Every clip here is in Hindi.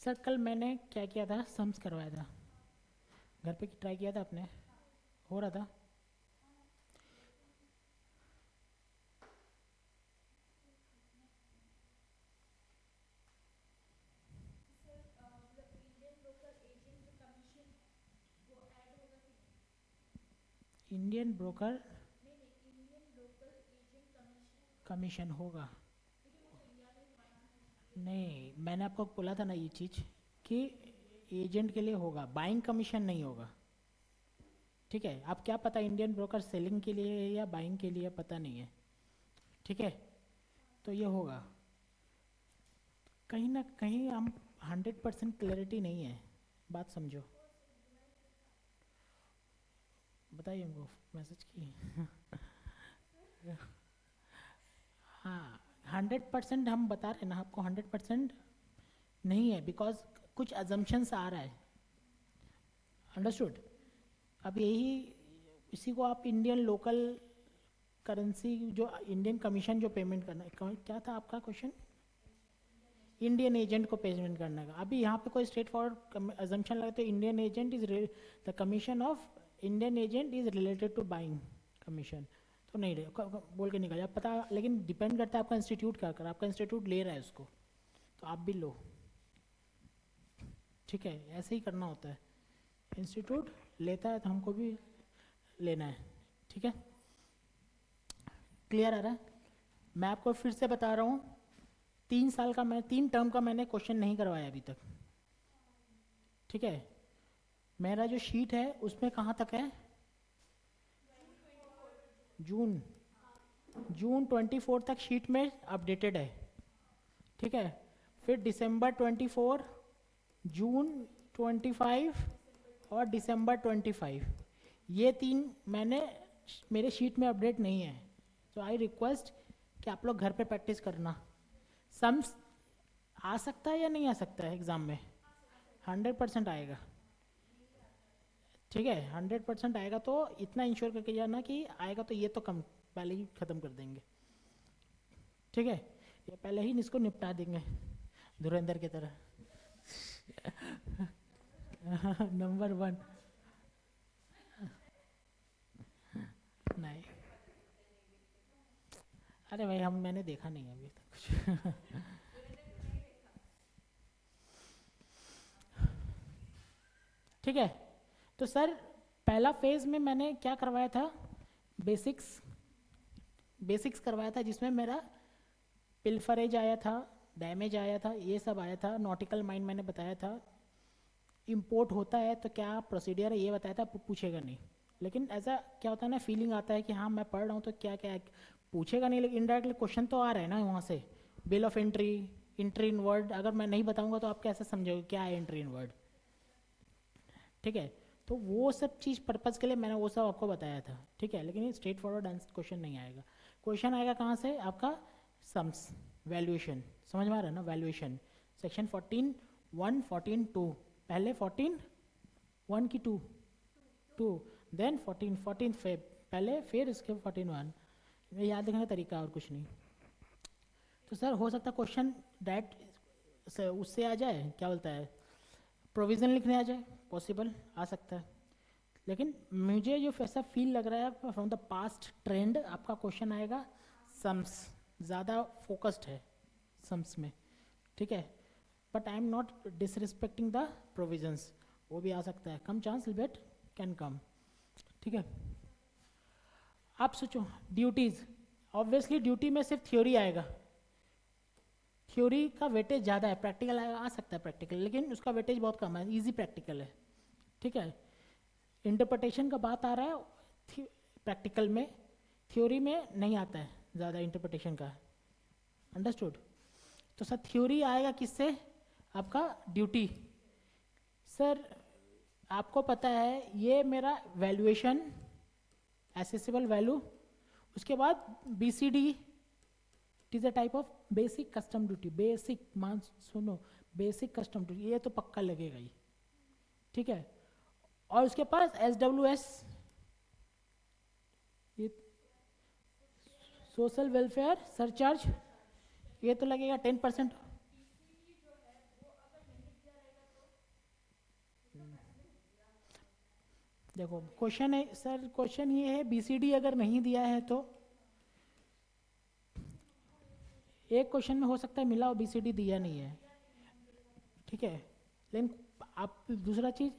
सर कल मैंने क्या किया था, सम्स करवाया था घर पे, ट्राई किया था आपने? हो रहा था? इंडियन ब्रोकर कमीशन होगा? नहीं, मैंने आपको बोला था ना ये चीज़ कि एजेंट के लिए होगा, बाइंग कमीशन नहीं होगा। ठीक है, आप क्या पता इंडियन ब्रोकर सेलिंग के लिए है या बाइंग के लिए, पता नहीं है। ठीक है, तो ये होगा। कहीं ना कहीं हम 100% क्लैरिटी नहीं है, बात समझो। बताइए उनको, मैसेज की। हाँ, 100% हम बता रहे हैं ना आपको, 100% नहीं है, बिकॉज कुछ अजम्पशंस आ रहा है। अंडरस्टूड? अब यही, इसी को आप इंडियन लोकल करेंसी, जो इंडियन कमीशन जो पेमेंट करना है, क्या था आपका क्वेश्चन? इंडियन एजेंट को पेमेंट करने का। अभी यहाँ पे कोई स्ट्रेट फॉरवर्ड अजम्पशन लगा तो Indian agent is the commission of Indian agent is related to buying commission, तो नहीं बोल के निकल आप पता, लेकिन डिपेंड करता है आपका इंस्टीट्यूट क्या कर, आपका इंस्टीट्यूट ले रहा है उसको, तो आप भी लो। ठीक है, ऐसे ही करना होता है, इंस्टीट्यूट लेता है तो हमको भी लेना है। ठीक है, क्लियर आ रहा है? मैं आपको फिर से बता रहा हूँ, 3 साल का मैं 3 टर्म का मैंने क्वेश्चन नहीं करवाया अभी तक। ठीक है, मेरा जो शीट है उसमें कहाँ तक है? जून, जून 24 तक शीट में अपडेटेड है। ठीक है, फिर दिसंबर 24, जून 25 और दिसंबर 25, ये 3 मैंने मेरे शीट में अपडेट नहीं है। तो आई रिक्वेस्ट कि आप लोग घर पे प्रैक्टिस करना। सम्स आ सकता है या नहीं आ सकता है एग्ज़ाम में? 100% आएगा। ठीक है, 100% आएगा, तो इतना इंश्योर करके जाना कि आएगा, तो ये तो कम पहले ही ख़त्म कर देंगे। ठीक है, ये पहले ही इसको निपटा देंगे धुरंधर की तरह। नंबर 1। नहीं, अरे भाई मैंने देखा नहीं है अभी तक कुछ। ठीक है, तो सर पहला फेज में मैंने क्या करवाया था? बेसिक्स, बेसिक्स करवाया था, जिसमें मेरा पिल्फरेज आया था, डैमेज आया था, ये सब आया था। नॉटिकल माइंड मैंने बताया था, इंपोर्ट होता है तो क्या प्रोसीडियर है ये बताया था, पूछेगा नहीं। लेकिन ऐसा क्या होता है ना, फीलिंग आता है कि हाँ मैं पढ़ रहा हूँ तो क्या क्या पूछेगा नहीं, लेकिन इनडायरेक्टली क्वेश्चन तो आ रहा है ना वहाँ से। Bill of entry, entry in word, अगर मैं नहीं बताऊंगा तो आप कैसे समझोगे क्या है एंट्री इन वर्ड? ठीक है, तो वो सब चीज़ पर्पज़ के लिए मैंने वो सब आपको बताया था। ठीक है, लेकिन ये स्ट्रेट फॉरवर्ड आंसर क्वेश्चन नहीं आएगा। क्वेश्चन आएगा कहाँ से आपका? सम्स, वैल्यूएशन, समझ में आ रहा है ना? वैल्यूएशन सेक्शन 14(1), 14(2), पहले 14(1) की 2, देन 14 फेब पहले, फिर इसके 14(1). ये याद रखने का तरीका और कुछ नहीं। तो सर हो सकता है क्वेश्चन डायरेक्ट उससे आ जाए, क्या बोलता है, प्रोविज़न लिखने आ जाए, पॉसिबल आ सकता है। लेकिन मुझे जो ऐसा फील लग रहा है फ्रॉम द पास्ट ट्रेंड, आपका क्वेश्चन आएगा सम्स, ज़्यादा फोकस्ड है सम्स में। ठीक है, but I am not disrespecting the provisions, वो भी आ सकता है, कम चांस बेट कैन कम। ठीक है, आप सोचो ड्यूटीज़, ऑब्वियसली ड्यूटी में सिर्फ थ्योरी आएगा, थ्योरी का वेटेज ज़्यादा है, प्रैक्टिकल आ सकता है प्रैक्टिकल, लेकिन उसका वेटेज बहुत कम है, इजी प्रैक्टिकल है। ठीक है, इंटरप्रटेशन का बात आ रहा है प्रैक्टिकल में, थ्योरी में नहीं आता है ज़्यादा इंटरप्रटेशन का। अंडरस्टूड? तो सर थ्योरी आएगा किससे? आपका ड्यूटी। सर आपको पता है ये मेरा वैल्यूएशन, एसेसिबल वैल्यू, उसके बाद BCD, it is a type of basic custom duty, basic मान सुनो, बेसिक कस्टम ड्यूटी, ये तो पक्का लगेगा ही। ठीक है, और उसके पास SWS, ये सोशल वेलफेयर सरचार्ज, ये तो लगेगा 10%। देखो क्वेश्चन है सर, क्वेश्चन ये है बीसीडी अगर नहीं दिया है तो एक क्वेश्चन में हो सकता है मिला हो बीसीडी दिया नहीं है, ठीक है। लेकिन आप दूसरा चीज़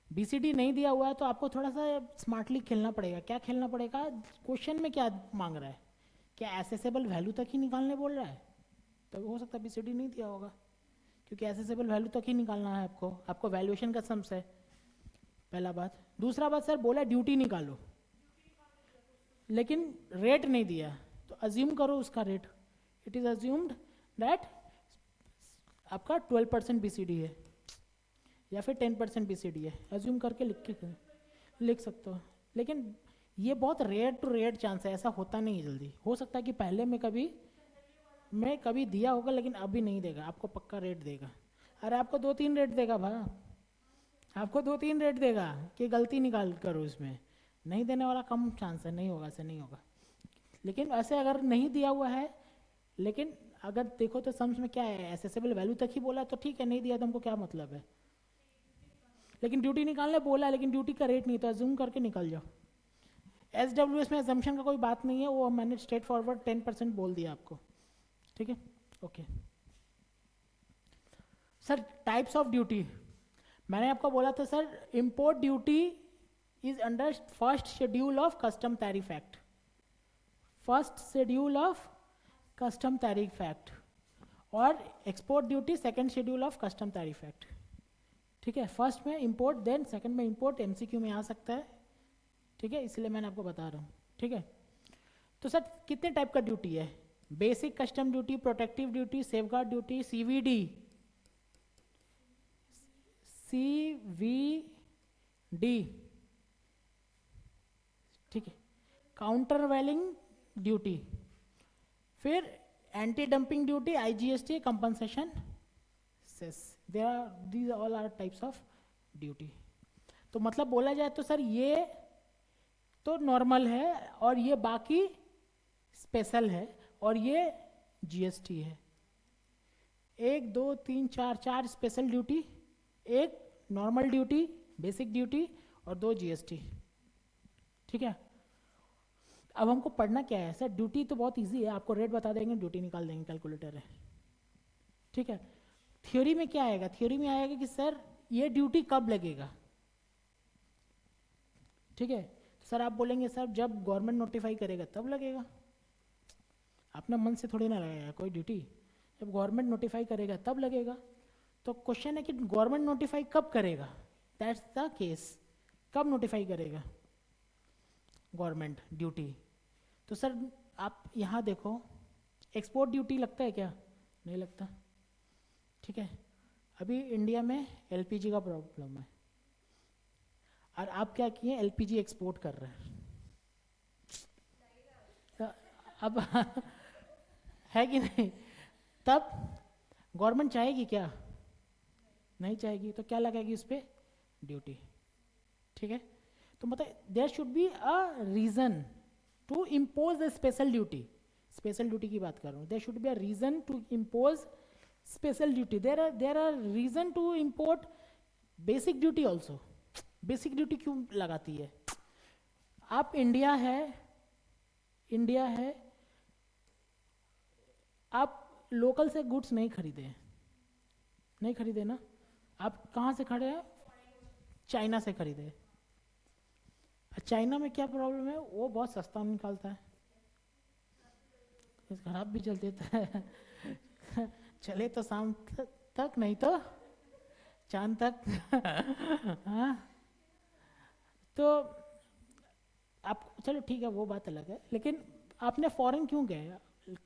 बीसीडी नहीं दिया हुआ है तो आपको थोड़ा सा स्मार्टली खेलना पड़ेगा। क्या खेलना पड़ेगा, क्वेश्चन में क्या मांग रहा है, क्या एसेसेबल वैल्यू तक ही निकालने बोल रहा है, तो हो सकता है बीसीडी नहीं दिया होगा, क्योंकि एसेसेबल वैल्यू तक ही निकालना है आपको, आपको वैल्यूएशन का सम्स है, पहला बात। दूसरा बात सर बोला ड्यूटी निकालो, लेकिन रेट नहीं दिया, तो अज्यूम करो उसका rate. It is assumed that आपका 12% बीसीडी है या फिर 10% बीसीडी है, अज्यूम करके लिख सकते हो। लेकिन ये बहुत रेयर टू रेयर चांस है, ऐसा होता नहीं है जल्दी। हो सकता है कि पहले में कभी दिया होगा, लेकिन अभी नहीं देगा, आपको पक्का रेट देगा। अरे आपको 2-3 रेट देगा भा, आपको 2-3 रेट देगा कि गलती निकाल करो इसमें। नहीं देने वाला कम चांस है, नहीं होगा, ऐसे नहीं होगा। लेकिन ऐसे अगर नहीं दिया हुआ है, लेकिन अगर देखो तो सम्स में क्या है, एसेसेबल वैल्यू तक ही बोला तो ठीक है, नहीं दिया तो हमको क्या मतलब है। लेकिन ड्यूटी निकालने बोला है, लेकिन ड्यूटी का रेट नहीं, तो अज्यूम करके निकल जाओ। एसडब्ल्यूएस में अजम्पशन का कोई बात नहीं है, वो मैंने स्ट्रेट फॉरवर्ड 10% बोल दिया आपको, ठीक है। Okay sir, types of duty मैंने आपको बोला था sir, import duty is under first schedule of custom tariff act, first schedule of custom tariff act, और export duty second schedule of custom tariff act, ठीक है। फर्स्ट में इंपोर्ट, देन सेकंड में इंपोर्ट, एमसीक्यू में आ सकता है, ठीक है, इसलिए मैंने आपको बता रहा हूँ, ठीक है। तो सर कितने टाइप का ड्यूटी है, basic custom duty, protective duty, safeguard duty, CVD, ठीक है, काउंटर वेलिंग ड्यूटी, फिर anti dumping duty, IGST, compensation cess, these all are types of duty. तो मतलब बोला जाए तो सर ये तो नॉर्मल है, और ये बाकी स्पेशल है, और ये जीएसटी है। 1 2 3 4 स्पेशल ड्यूटी, एक नॉर्मल ड्यूटी, बेसिक ड्यूटी, और 2 जीएसटी, ठीक है। अब हमको पढ़ना क्या है सर, ड्यूटी तो बहुत इजी है, आपको रेट बता देंगे, ड्यूटी निकाल देंगे, कैलकुलेटर है, ठीक है। थ्योरी में क्या आएगा, थ्योरी में आएगा कि सर ये ड्यूटी कब लगेगा, ठीक है। सर आप बोलेंगे सर जब गवर्नमेंट नोटिफाई करेगा तब लगेगा, अपने मन से थोड़ी ना लगेगा कोई ड्यूटी, जब गवर्नमेंट नोटिफाई करेगा तब लगेगा। तो क्वेश्चन है कि गवर्नमेंट नोटिफाई कब करेगा, दैट्स द केस, कब नोटिफाई करेगा गवर्नमेंट ड्यूटी। तो सर आप यहाँ देखो, एक्सपोर्ट ड्यूटी लगता है क्या, नहीं लगता, ठीक है। अभी इंडिया में एलपीजी का प्रॉब्लम है, और आप क्या किए, एलपीजी एक्सपोर्ट कर रहे हैं, तो अब है कि नहीं, तब गवर्नमेंट चाहेगी क्या, नहीं चाहेगी, तो क्या लगाएगी उस पर, ड्यूटी, ठीक है। तो मतलब there should be a reason to impose the special duty, special duty की बात कर रहा हूँ, there should be a reason to impose special duty, there are reason to import basic duty also. Basic duty क्यों लगाती है, आप इंडिया है, आप लोकल से गुड्स नहीं खरीदे ना, आप कहाँ से खड़े हैं, चाइना से खरीदे। चाइना में क्या प्रॉब्लम है, वो बहुत सस्ता निकालता है, खराब भी चल देता है चले तो शाम तक, नहीं तो चांद तक हाँ, तो आप चलो ठीक है, वो बात अलग है, लेकिन आपने फॉरेन क्यों गए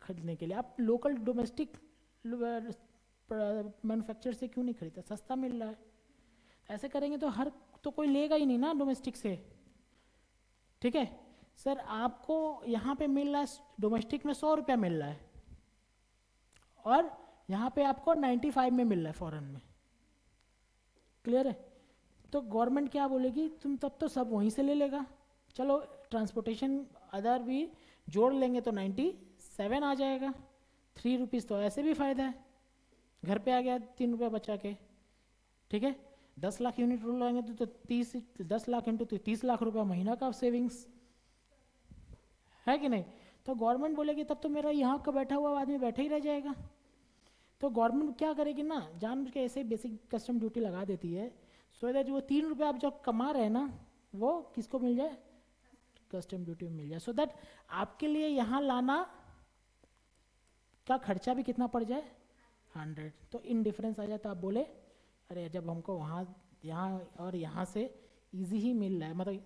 खरीदने के लिए, आप लोकल डोमेस्टिक मैन्युफैक्चर से क्यों नहीं खरीदते, सस्ता मिल रहा है। ऐसे करेंगे तो कोई लेगा ही नहीं ना डोमेस्टिक से, ठीक है। सर आपको यहाँ पे मिल रहा है डोमेस्टिक में 100 रुपया मिल रहा है, और यहाँ पे आपको 95 में मिल रहा है फॉरेन में, क्लियर है। तो गवर्नमेंट क्या बोलेगी, तुम तब तो सब वहीं से ले लेगा, चलो ट्रांसपोर्टेशन अदर भी जोड़ लेंगे तो 97 आ जाएगा, 3 रुपीज़ तो ऐसे भी फ़ायदा है, घर पे आ गया 3 रुपये बचा के, ठीक है। 10 लाख यूनिट रोल आएंगे तो 10 लाख इंटू 30 लाख रुपया महीना का सेविंग्स है कि नहीं। तो गवर्नमेंट बोलेगी तब तो मेरा यहाँ का बैठा हुआ आदमी बैठा ही रह जाएगा। तो गवर्नमेंट क्या करेगी ना, जानबूझ के ऐसे बेसिक कस्टम ड्यूटी लगा देती है सो दैट वो 3 रुपये आप जो कमा रहे हैं ना वो किसको मिल जाए, कस्टम ड्यूटी में मिल जाए, सो दैट आपके लिए यहाँ लाना का खर्चा भी कितना पड़ जाए 100। तो इन डिफरेंस आ जाए तो आप बोले अरे जब हमको वहाँ यहाँ और यहाँ से इजी ही मिल रहा है, मतलब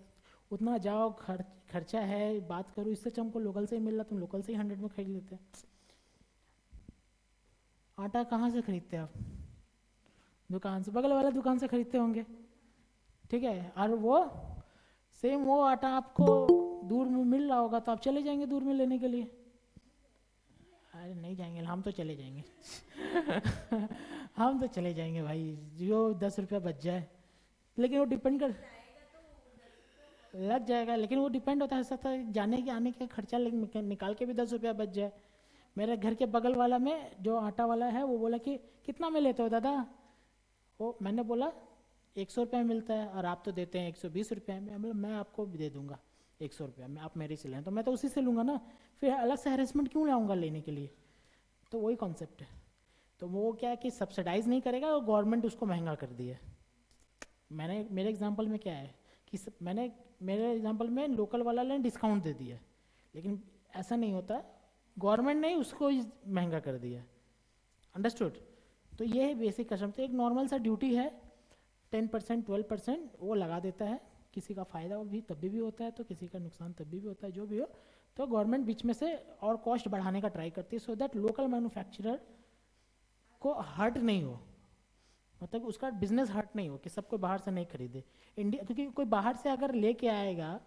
उतना जाओ खर्चा है बात करो, इससे अच्छा हमको लोकल से ही मिल रहा, तुम लोकल से ही 100 में खरीद लेते हैं। आटा कहाँ से खरीदते हैं आप, दुकान से, बगल वाला दुकान से खरीदते होंगे, ठीक है। और वो सेम वो आटा आपको दूर में मिल रहा होगा तो आप चले जाएंगे दूर में लेने के लिए। अरे नहीं जाएंगे, हम तो चले जाएंगे हम तो चले जाएंगे भाई, जो 10 रुपया बच जाए। लेकिन वो डिपेंड कर लग जाएगा, लेकिन वो डिपेंड होता है सकता है जाने के आने के खर्चा निकाल के भी 10 रुपया बच जाए। मेरे घर के बगल वाला में जो आटा वाला है वो बोला कि कितना में लेते हो दादा, वो मैंने बोला 100 रुपये में मिलता है और आप तो देते हैं 120 रुपये में, मतलब मैं आपको भी दे दूंगा 100 रुपये में, आप मेरे से लें तो मैं तो उसी से लूँगा ना, फिर अलग से हैरेसमेंट क्यों लाऊंगा लेने के लिए। तो वही कॉन्सेप्ट है। तो वो क्या है कि सब्सिडाइज नहीं करेगा और गवर्नमेंट उसको महंगा कर दिया। मैंने मेरे एग्जांपल में क्या है कि मैंने मेरे एग्जांपल में लोकल वाला ने डिस्काउंट दे दिया, लेकिन ऐसा नहीं होता, गवर्नमेंट ने उसको महंगा कर दिया। अंडरस्टूड। तो ये है बेसिक कस्टम। तो एक नॉर्मल सा ड्यूटी है 10% 12% वो लगा देता है, किसी का फ़ायदा भी तभी भी होता है तो किसी का नुकसान तभी भी होता है, जो भी हो। तो गवर्नमेंट बीच में से और कॉस्ट बढ़ाने का ट्राई करती है सो दैट लोकल मैन्युफैक्चरर को हर्ट नहीं हो, मतलब उसका बिजनेस हर्ट नहीं हो कि सबको बाहर से नहीं खरीदे इंडिया, क्योंकि कोई बाहर से अगर लेके आएगा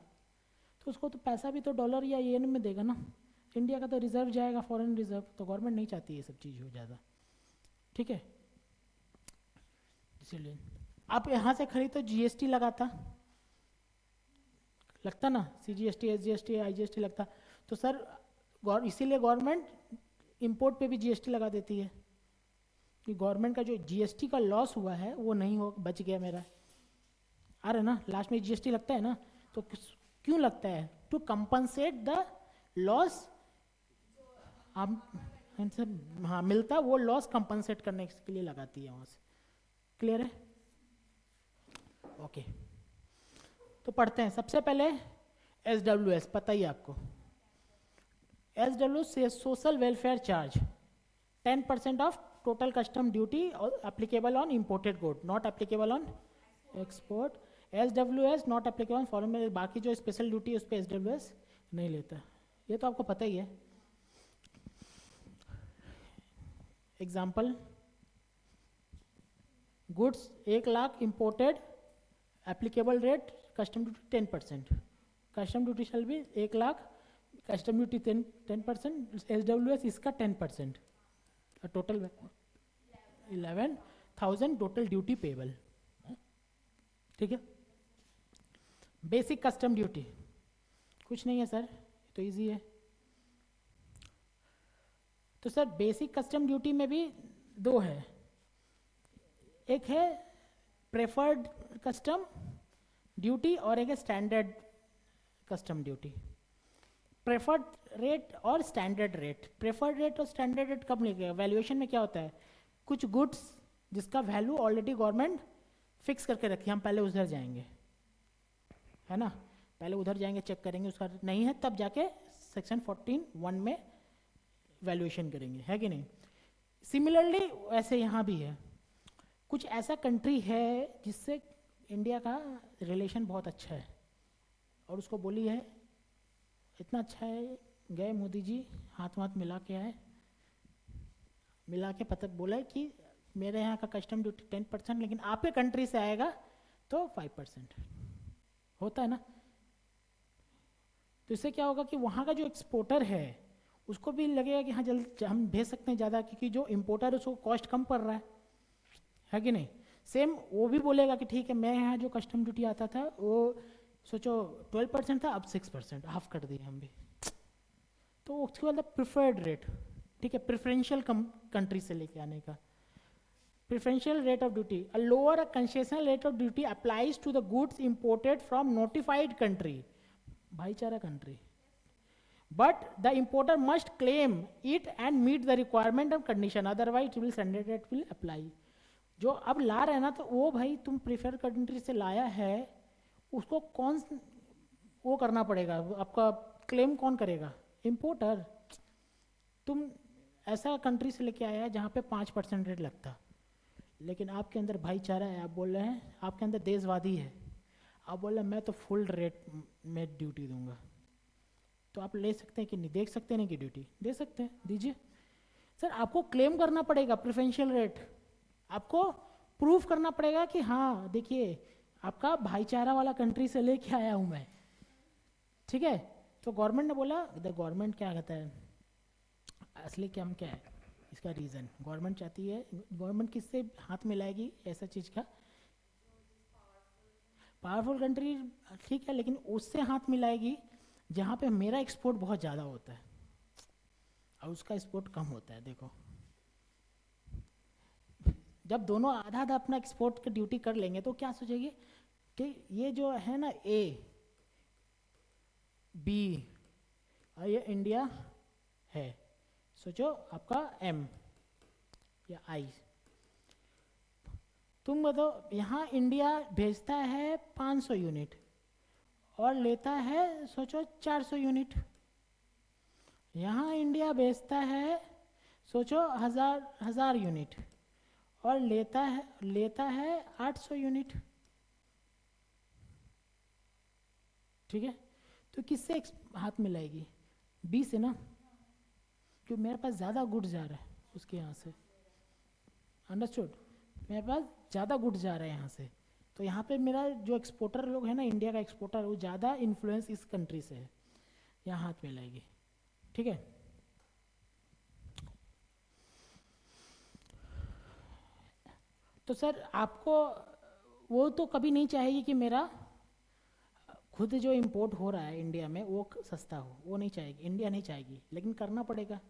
तो उसको तो पैसा भी तो डॉलर या येन में देगा ना, इंडिया का तो रिजर्व जाएगा फॉरेन रिजर्व, तो गवर्नमेंट नहीं चाहती ये सब चीज़ हो ज़्यादा, ठीक है। इसीलिए आप यहाँ से खरीद तो जीएसटी लगता ना, CGST SGST IGST लगता, तो सर इसीलिए गवर्नमेंट इंपोर्ट पे भी GST लगा देती है कि गवर्नमेंट का जो GST का लॉस हुआ है वो नहीं हो, बच गया मेरा। आ रहा ना, लास्ट में GST लगता है ना, तो क्यों लगता है, टू कंपनसेट द लॉस हाँ मिलता, वो लॉस कंपनसेट करने के लिए लगाती है वहाँ से। क्लियर है, ओके। तो पढ़ते हैं। सबसे पहले SWS, पता ही आपको, SWS से social welfare charge 10% of total custom duty applicable on imported good, not applicable on export. SWS not applicable on foreign में, बाकी जो स्पेशल ड्यूटी है उस पर SWS नहीं लेता, ये तो आपको पता ही है। Example, goods 1 lakh imported, applicable rate custom duty 10%, custom duty shall भी 1 लाख, कस्टम ड्यूटी 10%, SWS इसका 10%, टोटल 11,000 टोटल ड्यूटी पेबल, ठीक है। बेसिक कस्टम ड्यूटी कुछ नहीं है सर, तो इजी है। तो सर बेसिक कस्टम ड्यूटी में भी दो है, एक है प्रेफर्ड कस्टम ड्यूटी और एक है standard custom duty. Preferred rate और स्टैंडर्ड रेट, प्रेफर्ड रेट और स्टैंडर्ड रेट कब निकलेगा, वैल्यूएशन में क्या होता है, कुछ गुड्स जिसका वैल्यू ऑलरेडी गवर्नमेंट फिक्स करके रखी है, हम पहले उधर जाएंगे, है ना, पहले उधर जाएंगे चेक करेंगे, उसका नहीं है तब जाके सेक्शन 14(1) में वैल्यूएशन करेंगे, है कि नहीं। सिमिलरली ऐसे यहाँ भी है, कुछ ऐसा कंट्री है जिससे इंडिया का रिलेशन बहुत अच्छा है और उसको बोली है इतना अच्छा है, गए मोदी जी हाथ वाथ मिला के आए, मिला के पता बोला कि मेरे यहाँ का कस्टम ड्यूटी 10%, लेकिन आपके कंट्री से आएगा तो 5% होता है ना। तो इससे क्या होगा कि वहाँ का जो एक्सपोर्टर है उसको भी लगेगा कि हाँ जल्द हम भेज सकते हैं ज़्यादा, क्योंकि जो इम्पोर्टर है उसको कॉस्ट कम पड़ रहा है कि नहीं। सेम वो भी बोलेगा कि ठीक है, मैं यहाँ जो कस्टम ड्यूटी आता था वो सोचो 12% था, अब 6% हाफ कर दिए हम भी, तो उसके बाद प्रिफर्ड रेट, ठीक है, प्रेफरेंशियल कंट्री से लेके आने का। preferential rate of duty. A lower concessional rate of duty applies to the goods imported from notified country, भाईचारा country. But the importer must claim it and meet the requirement and condition. Otherwise, it will standard rate will apply. जो अब ला रहे हैं ना, तो वो भाई तुम प्रीफर कंट्री से लाया है, उसको कौन वो करना पड़ेगा, आपका क्लेम कौन करेगा? इम्पोर्टर. तुम ऐसा कंट्री से लेके आया है जहाँ पे 5% रेट लगता, लेकिन आपके अंदर भाईचारा है, आप बोल रहे हैं, आपके अंदर देशवादी है, आप बोल रहे हैं मैं तो फुल रेट में ड्यूटी दूंगा, तो आप ले सकते हैं कि नहीं? देख सकते हैं कि ड्यूटी दे सकते हैं, दीजिए. सर आपको क्लेम करना पड़ेगा प्रेफरेंशियल रेट, आपको प्रूफ करना पड़ेगा कि हाँ देखिए आपका भाईचारा वाला कंट्री से लेके आया हूँ मैं, ठीक है. तो गवर्नमेंट ने बोला, इधर गवर्नमेंट क्या कहता है, असली क्या क्या है इसका रीज़न, गवर्नमेंट चाहती है, गवर्नमेंट किससे हाथ मिलाएगी ऐसा चीज़ का? पावरफुल कंट्री, ठीक है, लेकिन उससे हाथ मिलाएगी जहाँ पे मेरा एक्सपोर्ट बहुत ज़्यादा होता है और उसका एक्सपोर्ट कम होता है. देखो जब दोनों आधा आधा अपना एक्सपोर्ट की ड्यूटी कर लेंगे तो क्या सोचेगी कि ये जो है ना ए बी और ये इंडिया है, सोचो आपका एम या आई, तुम बताओ यहाँ इंडिया भेजता है 500 यूनिट और लेता है सोचो 400 यूनिट, यहाँ इंडिया भेजता है सोचो हजार यूनिट और लेता है 800 यूनिट, ठीक है. तो किससे हाथ मिलाएगी? बी से ना, जो मेरे पास ज़्यादा गुड्स जा रहा है उसके यहाँ से. अंडरस्टूड? मेरे पास ज़्यादा गुड्स जा रहे हैं यहाँ से, तो यहाँ पे मेरा जो एक्सपोर्टर लोग है ना, इंडिया का एक्सपोर्टर, वो ज़्यादा इन्फ्लुएंस इस कंट्री से है, यहाँ हाथ मिलाएगी, ठीक है. तो सर आपको वो तो कभी नहीं चाहेगी कि मेरा खुद जो इंपोर्ट हो रहा है इंडिया में वो सस्ता हो, वो नहीं चाहेगी, इंडिया नहीं चाहेगी, लेकिन करना पड़ेगा,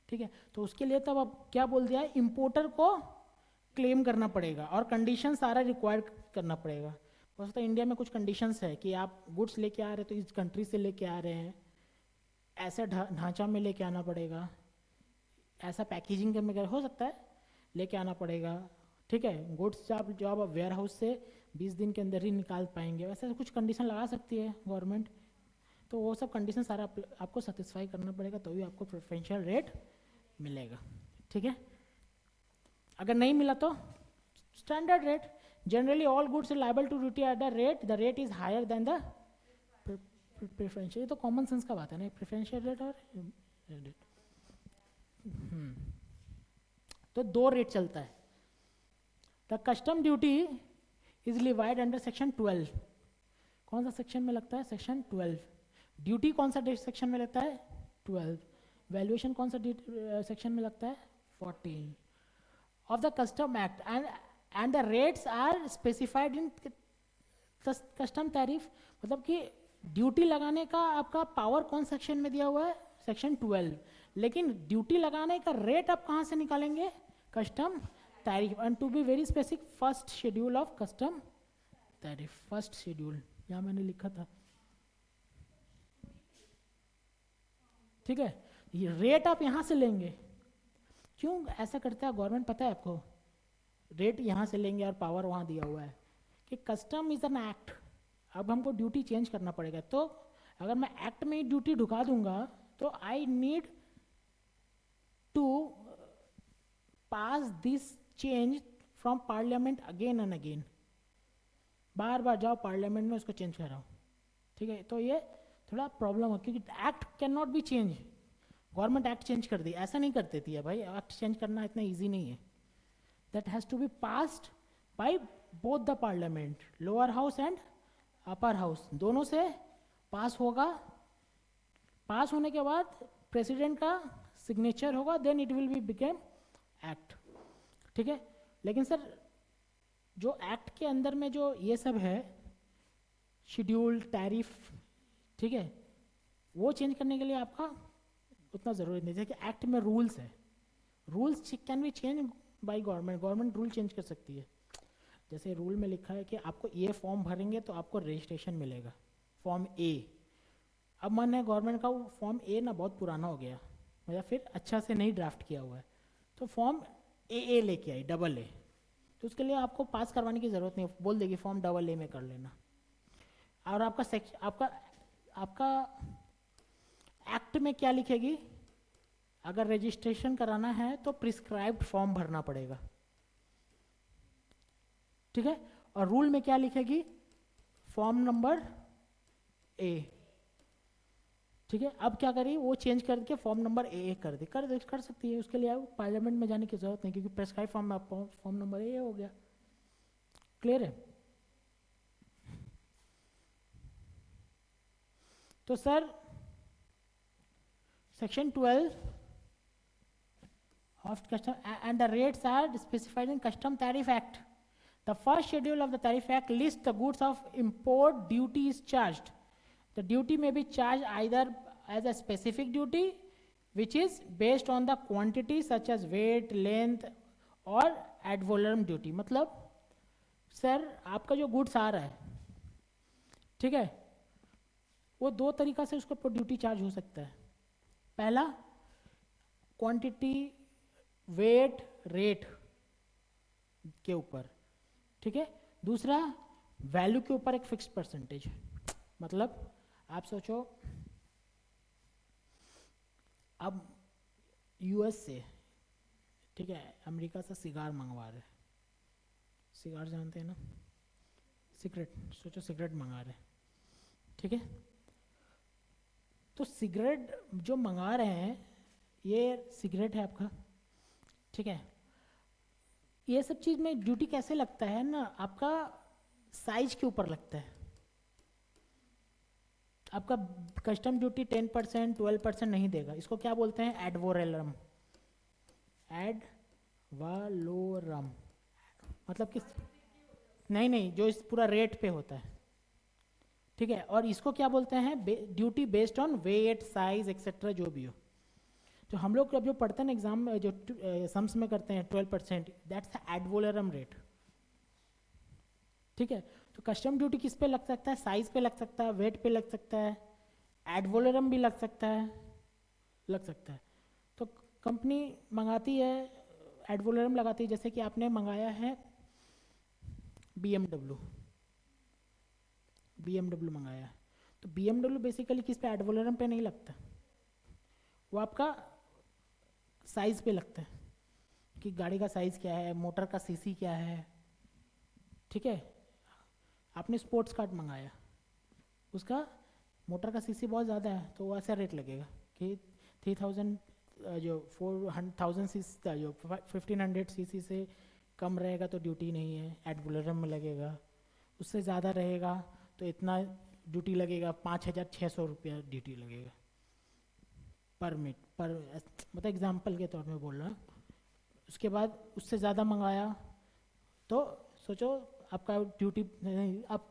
ठीक है. तो उसके लिए तब अब क्या बोल दिया है, इंपोर्टर को क्लेम करना पड़ेगा और कंडीशन सारा रिक्वायर करना पड़ेगा. हो सकता है इंडिया में कुछ कंडीशंस है कि आप गुड्स लेके आ रहे हैं तो इस कंट्री से लेके आ रहे हैं, ऐसा ढांचा में लेके आना पड़ेगा, ऐसा पैकेजिंग में हो सकता है लेके आना पड़ेगा, ठीक है. गुड्स जो आप वेयर हाउस से 20 दिन के अंदर ही निकाल पाएंगे, वैसे कुछ कंडीशन लगा सकती है गवर्नमेंट. तो वो सब कंडीशन सारा आपको सेटिस्फाई करना पड़ेगा, तो भी आपको प्रेफरेंशियल रेट मिलेगा, ठीक है. अगर नहीं मिला तो standard rate. Generally all goods are liable to duty at the rate is higher than the preferential. ये तो कॉमन सेंस का बात है ना, प्रेफरेंशियल रेट और रेट. तो दो रेट चलता है. The custom duty is levied under section 12. कौन सा सेक्शन में लगता है? सेक्शन 12. ड्यूटी कौन सा सेक्शन में लगता है? 12. वैल्यूएशन कौन सा सेक्शन में लगता है? 14 of the custom act. And the rates are specified in custom tariff. मतलब कि ड्यूटी लगाने का आपका पावर कौन सेक्शन में दिया हुआ है? सेक्शन 12. लेकिन ड्यूटी लगाने का रेट आप कहाँ से निकालेंगे? Custom tariff. And to be very specific, first schedule of custom tariff. First schedule यहाँ मैंने लिखा था, ठीक है. ये रेट आप यहाँ से लेंगे. क्यों ऐसा करता है गवर्नमेंट पता है आपको? रेट यहाँ से लेंगे और पावर वहाँ दिया हुआ है कि कस्टम इज एन एक्ट. अब हमको ड्यूटी चेंज करना पड़ेगा, तो अगर मैं एक्ट में ही ड्यूटी ढुका दूंगा तो I need to pass this change from parliament again and again. बार बार जाओ पार्लियामेंट में उसको चेंज कराओ, ठीक है. तो ये थोड़ा प्रॉब्लम है क्योंकि act can not be change. Government act change कर दी, ऐसा नहीं कर देती है भाई. एक्ट चेंज करना इतना ईजी नहीं है. That has to be passed by both the parliament, lower house and upper house, दोनों से पास होगा. पास होने के बाद प्रेसिडेंट का सिग्नेचर होगा, then it will be became act, ठीक है. लेकिन सर जो एक्ट के अंदर में जो ये सब है, शेड्यूल, टैरिफ, ठीक है, वो चेंज करने के लिए आपका उतना ज़रूरी नहीं है कि एक्ट में रूल्स है. Rules can be change by government, government rule change कर सकती है। जैसे रूल में लिखा है कि आपको ये फॉर्म भरेंगे तो आपको रजिस्ट्रेशन मिलेगा, फॉर्म ए। अब मन है गवर्नमेंट का वो फॉर्म ए ना बहुत पुराना हो गया या फिर अच्छा से नहीं ड्राफ्ट किया हुआ है, तो फॉर्म ए लेके आई, डबल ए। तो उसके लिए आपको पास करवाने की ज़रूरत नहीं, बोल देगी फॉर्म डबल ए में कर लेना। और आपका आपका आपका एक्ट में क्या लिखेगी, अगर रजिस्ट्रेशन कराना है तो प्रिस्क्राइब्ड फॉर्म भरना पड़ेगा, ठीक है। और रूल में क्या लिखेगी, फॉर्म नंबर ए, ठीक है। अब क्या करी, वो चेंज करके फॉर्म नंबर ए कर दी, कर सकती है। उसके लिए पार्लियामेंट में जाने की जरूरत नहीं, क्योंकि प्रेस्क्राइब फॉर्म में फॉर्म नंबर ए हो गया। क्लियर है। तो sir section 12 of custom and the rates are specified in Custom Tariff Act. The first schedule of the Tariff Act lists the goods of import duty is charged. The duty may be charged either as a specific duty, which is based on the quantity such as weight, length, or ad valorem duty. मतलब सर आपका जो गुड्स आ रहा है, ठीक है, वो दो तरीका से उसको ऊपर ड्यूटी चार्ज हो सकता है। पहला क्वांटिटी, वेट, रेट के ऊपर, ठीक है। दूसरा वैल्यू के ऊपर एक फिक्स्ड परसेंटेज। मतलब आप सोचो अब यूएस से, ठीक है, अमेरिका से सिगार मंगवा रहे, सिगार जानते हैं ना, सिगरेट, सोचो सिगरेट मंगा रहे, ठीक है। तो सिगरेट जो मंगा रहे हैं, ये सिगरेट है आपका, ठीक है। ये सब चीज़ में ड्यूटी कैसे लगता है ना, आपका साइज के ऊपर लगता है। आपका कस्टम ड्यूटी 10%, 12% नहीं देगा। इसको क्या बोलते हैं, एड वैलोरम, एड वैलोरम। मतलब किस, नहीं, जो इस पूरा रेट पे होता है, ठीक है। और इसको क्या बोलते हैं, duty based on weight, size etcetera, जो भी हो। तो हम लोग जो पढ़ते हैं एग्जाम में, जो सम्स में करते हैं 12%, that's the ad valorem rate, ठीक है। तो कस्टम ड्यूटी किस पे लग सकता है, साइज पे लग सकता है, वेट पे लग सकता है, एड वैलोरम भी लग सकता है। तो कंपनी मंगाती है, एड वैलोरम लगाती है। जैसे कि आपने मंगाया है BMW मंगाया, तो BMW बेसिकली किस पे, एड वैलोरम पे नहीं लगता, वो आपका साइज पे लगता है कि गाड़ी का साइज क्या है, मोटर का सीसी क्या है, ठीक है। आपने स्पोर्ट्स कार्ड मंगाया, उसका मोटर का सीसी बहुत ज़्यादा है, तो वो ऐसा रेट लगेगा कि 3000 जो 4000 सीसी, जो 1500 सीसी से कम रहेगा तो ड्यूटी नहीं है, एड वैलोरम में लगेगा। उससे ज़्यादा रहेगा तो इतना ड्यूटी लगेगा, 5600 रुपया ड्यूटी लगेगा परमिट पर, मतलब एग्जाम्पल के तौर में बोल रहा हूँ। उसके बाद उससे ज़्यादा मंगाया तो सोचो आपका ड्यूटी नहीं, आप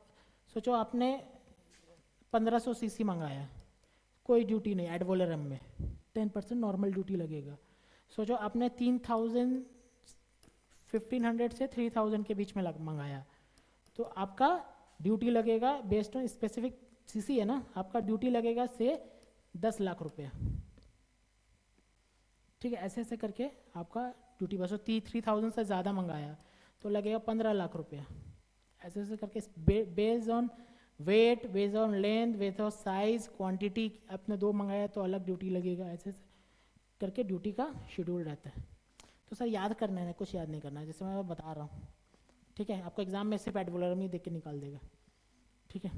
सोचो आपने 1500 सीसी मंगाया, कोई ड्यूटी नहीं, एड वैलोरम में 10% नॉर्मल ड्यूटी लगेगा। सोचो आपने 1500 से 3000 के बीच में मंगाया, तो आपका ड्यूटी लगेगा बेस्ड ऑन स्पेसिफिक सीसी है ना, आपका ड्यूटी लगेगा से 10 लाख रुपया, ठीक है। ऐसे ऐसे करके आपका ड्यूटी, बस 3000 से ज़्यादा मंगाया तो लगेगा 15 लाख रुपया। ऐसे ऐसे करके based on weight, based on length, based on size, quantity, आपने 2 मंगाया तो अलग ड्यूटी लगेगा। ऐसे ऐसे करके ड्यूटी का शेड्यूल रहता है। तो सर याद करना है, कुछ याद नहीं करना है, जैसे मैं बता रहा हूँ, ठीक है। आपको एग्जाम में सिर्फ एड वैलोरम ही देख के निकाल देगा, ठीक है,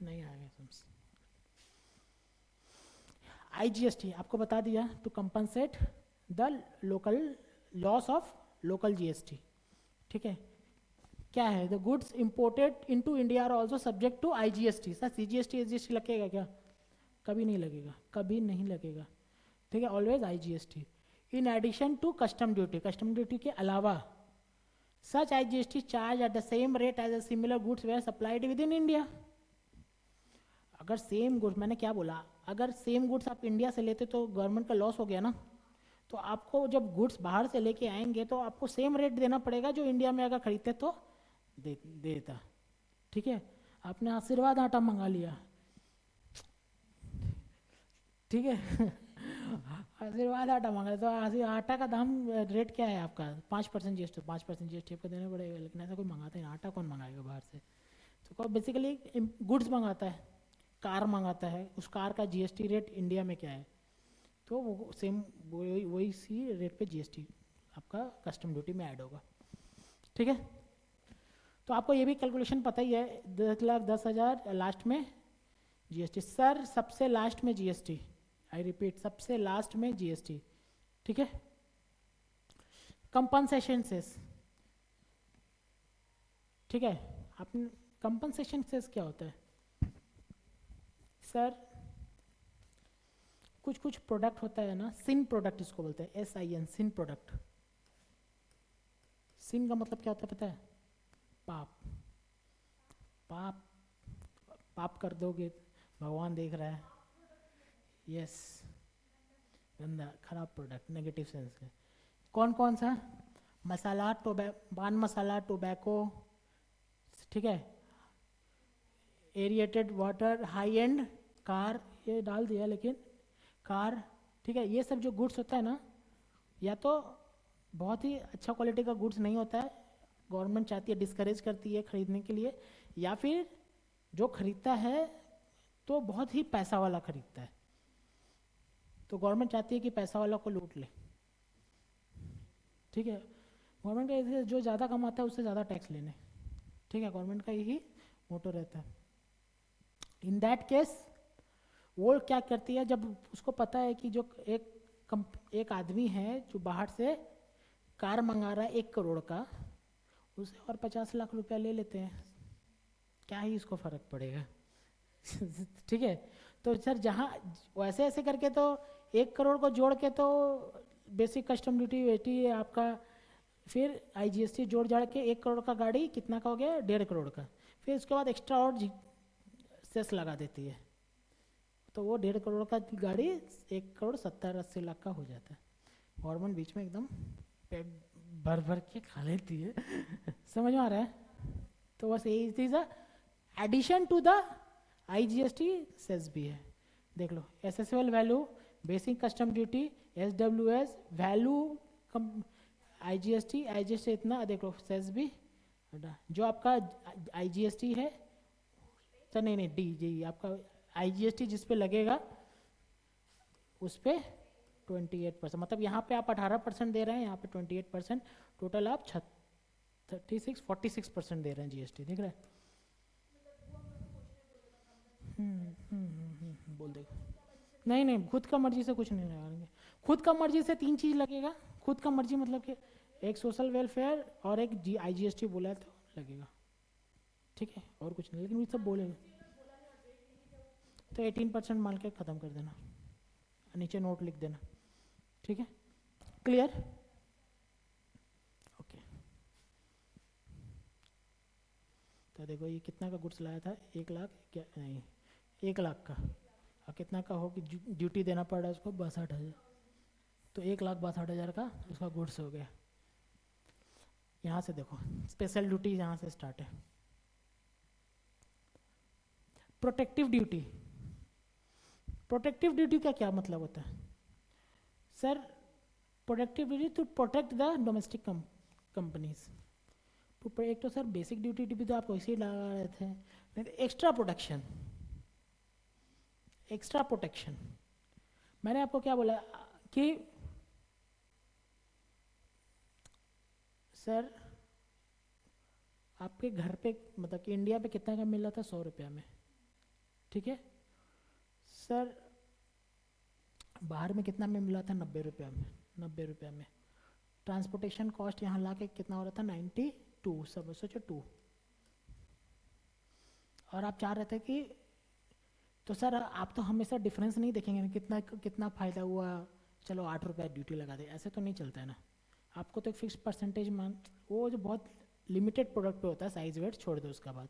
नहीं आएगा समझ। IGST आपको बता दिया, to compensate the local loss of local GST, ठीक है। क्या है, the goods imported into India are also subject to IGST। Sir CGST SGST लगेगा क्या, कभी नहीं लगेगा, कभी नहीं लगेगा, ठीक है। Always IGST। In addition to custom duty के अलावा such IGST charge at the same rate as a similar goods were supplied within India. अगर सेम गुड्स, मैंने क्या बोला, अगर सेम गुड्स आप इंडिया से लेते तो गवर्नमेंट का लॉस हो गया ना, तो आपको जब गुड्स बाहर से लेके आएंगे तो आपको सेम रेट देना पड़ेगा जो इंडिया में अगर खरीदते तो देता। ठीक है, आपने आशीर्वाद आटा मंगा लिया, ठीक है आशीर्वाद आटा मंगा लिया, तो आटा का दाम रेट क्या है आपका 5% जीएसटी, 5% जीएसटी आपको देना पड़ेगा। लेकिन ऐसा कोई मंगाता है, आटा कौन मंगाएगा बाहर से? तो बेसिकली गुड्स मंगाता है, कार मंगाता है, उस कार का जीएसटी रेट इंडिया में क्या है, तो वो सेम वही सी रेट पे जीएसटी आपका कस्टम ड्यूटी में ऐड होगा। ठीक है, तो आपको ये भी कैलकुलेशन पता ही है, 10,10,000 लास्ट में जीएसटी। सर सबसे लास्ट में जीएसटी, आई रिपीट सबसे लास्ट में जीएसटी। ठीक है, कंपनसेशन सेस, ठीक है, आपने कंपनसेशन सेस क्या होता है? सर कुछ कुछ प्रोडक्ट होता है ना, सिन प्रोडक्ट इसको बोलते हैं, SIN, सिन प्रोडक्ट। सिन का मतलब क्या होता है पता है? पाप। पाप, पाप कर दोगे भगवान देख रहा है, यस, गंदा खराब प्रोडक्ट, नेगेटिव सेंस है। कौन कौन सा? मसाला, पान मसाला, टोबैको, ठीक है, aerated water, high and car, ये डाल दिया लेकिन कार, ठीक है, ये सब जो गुड्स होता है ना, या तो बहुत ही अच्छा क्वालिटी का गुड्स नहीं होता है, गवर्नमेंट चाहती है, डिस्करेज करती है खरीदने के लिए, या फिर जो खरीदता है तो बहुत ही पैसा वाला खरीदता है, तो गवर्नमेंट चाहती है कि पैसा वाला को लूट ले। ठीक है, गवर्नमेंट का जो ज़्यादा कमाता है उससे ज़्यादा टैक्स लेने, ठीक है, गवर्नमेंट का यही मोटो रहता है। इन दैट केस वो क्या करती है, जब उसको पता है कि जो एक आदमी है जो बाहर से कार मंगा रहा है 1 करोड़ का, उसे और 50 लाख रुपया ले लेते हैं, क्या ही इसको फर्क पड़ेगा ठीक है, तो सर जहाँ वैसे ऐसे करके तो 1 करोड़ को जोड़ के तो बेसिक कस्टम ड्यूटी वेटी है आपका, फिर IGST जोड़ जाड़ के 1 करोड़ का गाड़ी कितना का हो गया, 1.5 करोड़ का, फिर उसके बाद एक्स्ट्रा और सेस लगा देती है, तो वो 1.5 करोड़ का गाड़ी 1 करोड़ 70-80 लाख का हो जाता है। गवर्नमेंट बीच में एकदम पेट भर भर के खा लेती है समझ में आ रहा है? तो बस यही चीज़ है, addition to the IGST cess भी है, देख लो, SSL value, basic custom duty, SWS value, IGST इतना, देख लो सेस भी, जो आपका IGST है, तो नहीं जी आपका IGST जिस पे लगेगा उस पे 28%, मतलब यहाँ पे आप 18% दे रहे हैं, यहाँ पे 28%, टोटल आप 46% दे रहे हैं GST, देख रहे हैं? बोल देगा, नहीं खुद का मर्जी से कुछ नहीं लगाएंगे, खुद का मर्जी से 3 चीज़ लगेगा, खुद का मर्जी मतलब कि एक सोशल वेलफेयर और एक IGST बोला है तो लगेगा, ठीक है, और कुछ नहीं, लेकिन ये सब बोलेंगे तो 18% मान के ख़त्म कर देना, नीचे नोट लिख देना, ठीक है, क्लियर? ओके, तो देखो ये कितना का गुड्स लाया था, 1 लाख क्या, नहीं 1 लाख का, और कितना का हो कि ड्यूटी देना पड़ रहा है उसको 62,000, तो 1,62,000 का उसका गुड्स हो गया। यहाँ से देखो स्पेशल ड्यूटी यहाँ से स्टार्ट है, प्रोटेक्टिव ड्यूटी। प्रोटेक्टिव ड्यूटी का क्या मतलब होता है? Sir protective duty to protect the domestic companies, तो एक तो सर बेसिक ड्यूटी भी तो आप वैसे ही लगा रहे थे, नहीं एक्स्ट्रा प्रोटेक्शन, एक्स्ट्रा प्रोटेक्शन, मैंने आपको क्या बोला कि सर आपके घर पे मतलब कि इंडिया पे कितना का मिल रहा था, 100 रुपया में, ठीक है सर, बाहर में कितना में मिला था, 90 रुपया में, 90 रुपया में, ट्रांसपोर्टेशन कॉस्ट यहाँ ला के कितना हो रहा था, 92, सब सोचो 2, और आप चाह रहे थे कि, तो सर आप तो हमेशा डिफरेंस नहीं देखेंगे कितना कितना फ़ायदा हुआ, चलो 8 रुपया ड्यूटी लगा दे, ऐसे तो नहीं चलता है ना, आपको तो एक फिक्स परसेंटेज मान, वो जो बहुत लिमिटेड प्रोडक्ट पे होता है, साइज वेट छोड़ दो, उसका बाद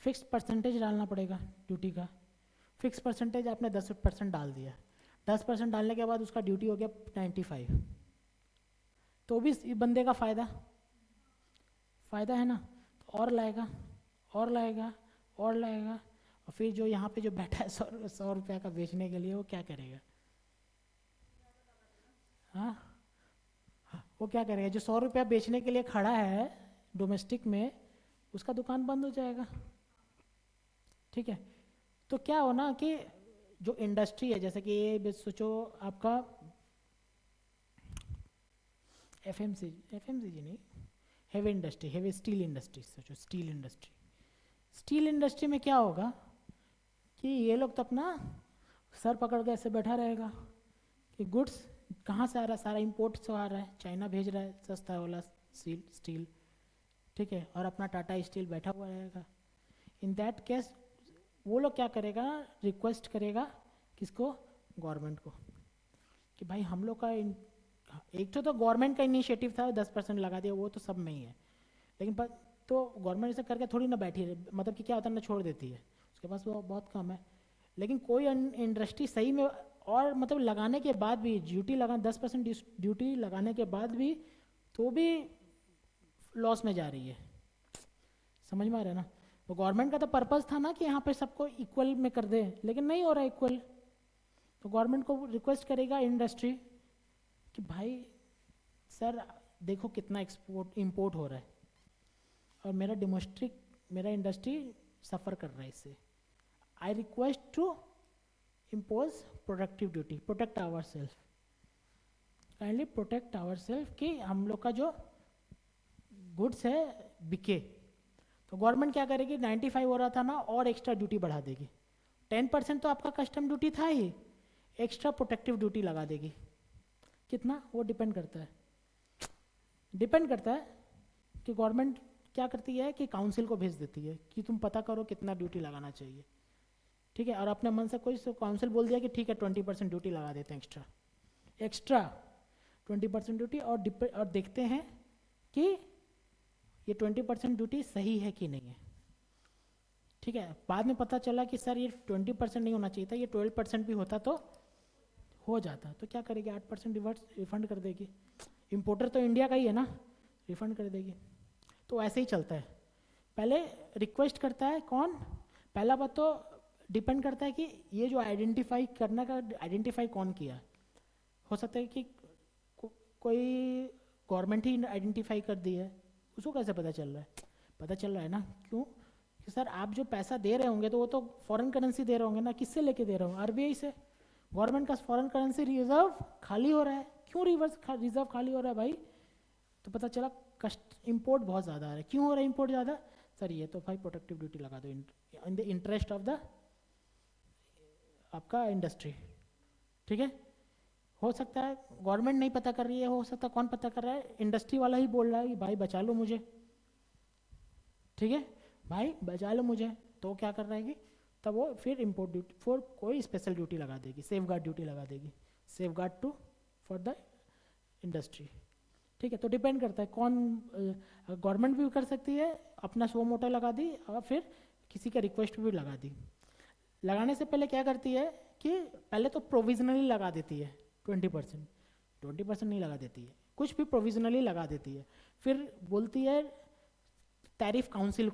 फिक्स परसेंटेज डालना पड़ेगा ड्यूटी का, फिक्स परसेंटेज आपने 10% डाल दिया, 10% डालने के बाद उसका ड्यूटी हो गया 95, तो भी इस बंदे का फ़ायदा है ना। तो और लाएगा और लाएगा और लाएगा, और फिर जो यहाँ पे जो बैठा है 100 रुपये का बेचने के लिए, वो क्या करेगा? हाँ, वो क्या करेगा? जो 100 रुपया बेचने के लिए खड़ा है डोमेस्टिक में, उसका दुकान बंद हो जाएगा। ठीक है, तो क्या हो ना कि जो इंडस्ट्री है, जैसे कि ये सोचो आपका एफएमसीजी नहीं, heavy industry, heavy steel industry, सोचो स्टील इंडस्ट्री में क्या होगा कि ये लोग तो अपना सर पकड़ के ऐसे बैठा रहेगा कि गुड्स कहाँ से आ रहा है, सारा इंपोर्ट से आ रहा है, चाइना भेज रहा है सस्ता वाला स्टील। ठीक है, और अपना टाटा स्टील बैठा हुआ रहेगा। इन दैट केस वो लोग क्या करेगा, रिक्वेस्ट करेगा किसको? गवर्नमेंट को, कि भाई हम लोग का एक तो गवर्नमेंट का इनिशिएटिव था, 10% लगा दिया, वो तो सब में ही है, लेकिन तो गवर्नमेंट ऐसे करके थोड़ी ना बैठी रहे, मतलब कि क्या होता है ना, छोड़ देती है, उसके पास वो बहुत कम है। लेकिन कोई इंडस्ट्री सही में, और मतलब लगाने के बाद भी ड्यूटी लगा 10% ड्यूटी लगाने के बाद भी, तो भी लॉस में जा रही है। समझ में आ रहा है ना? तो गवर्नमेंट का तो पर्पस था ना कि यहाँ पे सबको इक्वल में कर दे, लेकिन नहीं हो रहा इक्वल। तो गवर्नमेंट को रिक्वेस्ट करेगा इंडस्ट्री कि भाई सर देखो कितना एक्सपोर्ट इंपोर्ट हो रहा है, और मेरा इंडस्ट्री सफ़र कर रहा है इससे। I request to impose productive duty, protect our self, kindly protect our self, कि हम लोग का जो गुड्स है बिके। तो गवर्नमेंट क्या करेगी, 95 हो रहा था ना, और एक्स्ट्रा ड्यूटी बढ़ा देगी। 10% तो आपका कस्टम ड्यूटी था ही, एक्स्ट्रा प्रोटेक्टिव ड्यूटी लगा देगी। कितना? वो डिपेंड करता है कि गवर्नमेंट क्या करती है कि काउंसिल को भेज देती है कि तुम पता करो कितना ड्यूटी लगाना चाहिए। ठीक है, और अपने मन से कोई काउंसिल बोल दिया कि ठीक है 20% ड्यूटी लगा देते हैं, एक्स्ट्रा 20% ड्यूटी, और देखते हैं कि ये 20% ड्यूटी सही है कि नहीं है। ठीक है, बाद में पता चला कि सर ये 20% नहीं होना चाहिए था, ये 12% भी होता तो हो जाता, तो क्या करेगी? 8% रिफंड कर देगी। इंपोर्टर तो इंडिया का ही है ना, रिफंड कर देगी। तो ऐसे ही चलता है। पहले रिक्वेस्ट करता है कौन? पहला बात तो डिपेंड करता है कि ये जो आइडेंटिफाई कौन किया। हो सकता है कि कोई गवर्नमेंट ही आइडेंटिफाई कर दी है, उसको कैसे पता चल रहा है? पता चल रहा है ना, क्यों? कि सर आप जो पैसा दे रहे होंगे तो वो तो फॉरेन करेंसी दे रहे होंगे ना, किससे लेके दे रहे होंगे? आरबीआई से। गवर्नमेंट का फॉरेन करेंसी रिजर्व खाली हो रहा है, क्यों रिजर्व खाली हो रहा है भाई? तो पता चला इंपोर्ट बहुत ज़्यादा आ रहा है। क्यों हो रहा है इंपोर्ट ज़्यादा? सर ये तो भाई प्रोटेक्टिव ड्यूटी लगा दो in the interest of the आपका इंडस्ट्री। ठीक है, हो सकता है गवर्नमेंट नहीं पता कर रही है, हो सकता है कौन पता कर रहा है? इंडस्ट्री वाला ही बोल रहा है कि भाई बचा लो मुझे। ठीक है, भाई बचा लो मुझे, तो क्या कर रहा है कि तब वो फिर इंपोर्ट ड्यूटी फॉर कोई स्पेशल ड्यूटी लगा देगी, सेफ गार्ड ड्यूटी लगा देगी, safeguard to for the industry. ठीक है, तो डिपेंड करता है कौन। गवर्नमेंट भी कर सकती है, अपना सो मोटा लगा दी, और फिर किसी का रिक्वेस्ट भी लगा दी। लगाने से पहले क्या करती है कि पहले तो प्रोविजनली लगा देती है 20% नहीं लगा देती है, कुछ भी प्रोविजनली लगा देती है। फिर बोलती है टैरिफ काउंसिल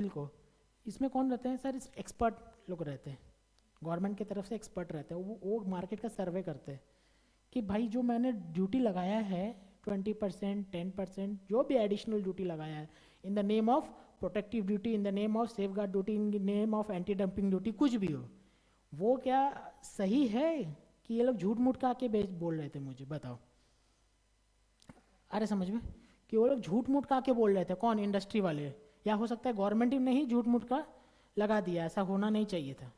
को। इसमें कौन रहते हैं सर? एक्सपर्ट लोग रहते हैं, गवर्नमेंट की तरफ से एक्सपर्ट रहते हैं। वो मार्केट का सर्वे करते हैं कि भाई जो मैंने ड्यूटी लगाया है 20%, 10%, जो भी एडिशनल ड्यूटी लगाया है, in the name of protective duty, in the name of safeguard duty, in the name of anti dumping duty, कुछ भी हो, वो क्या सही है कि ये लोग झूठ मूठ का आके बोल रहे थे? मुझे बताओ। अरे समझ में, कि वो लोग झूठ मूठ का आके बोल रहे थे, कौन? इंडस्ट्री वाले, या हो सकता है गवर्नमेंट ने ही झूठ मूठ का लगा दिया, ऐसा होना नहीं चाहिए था।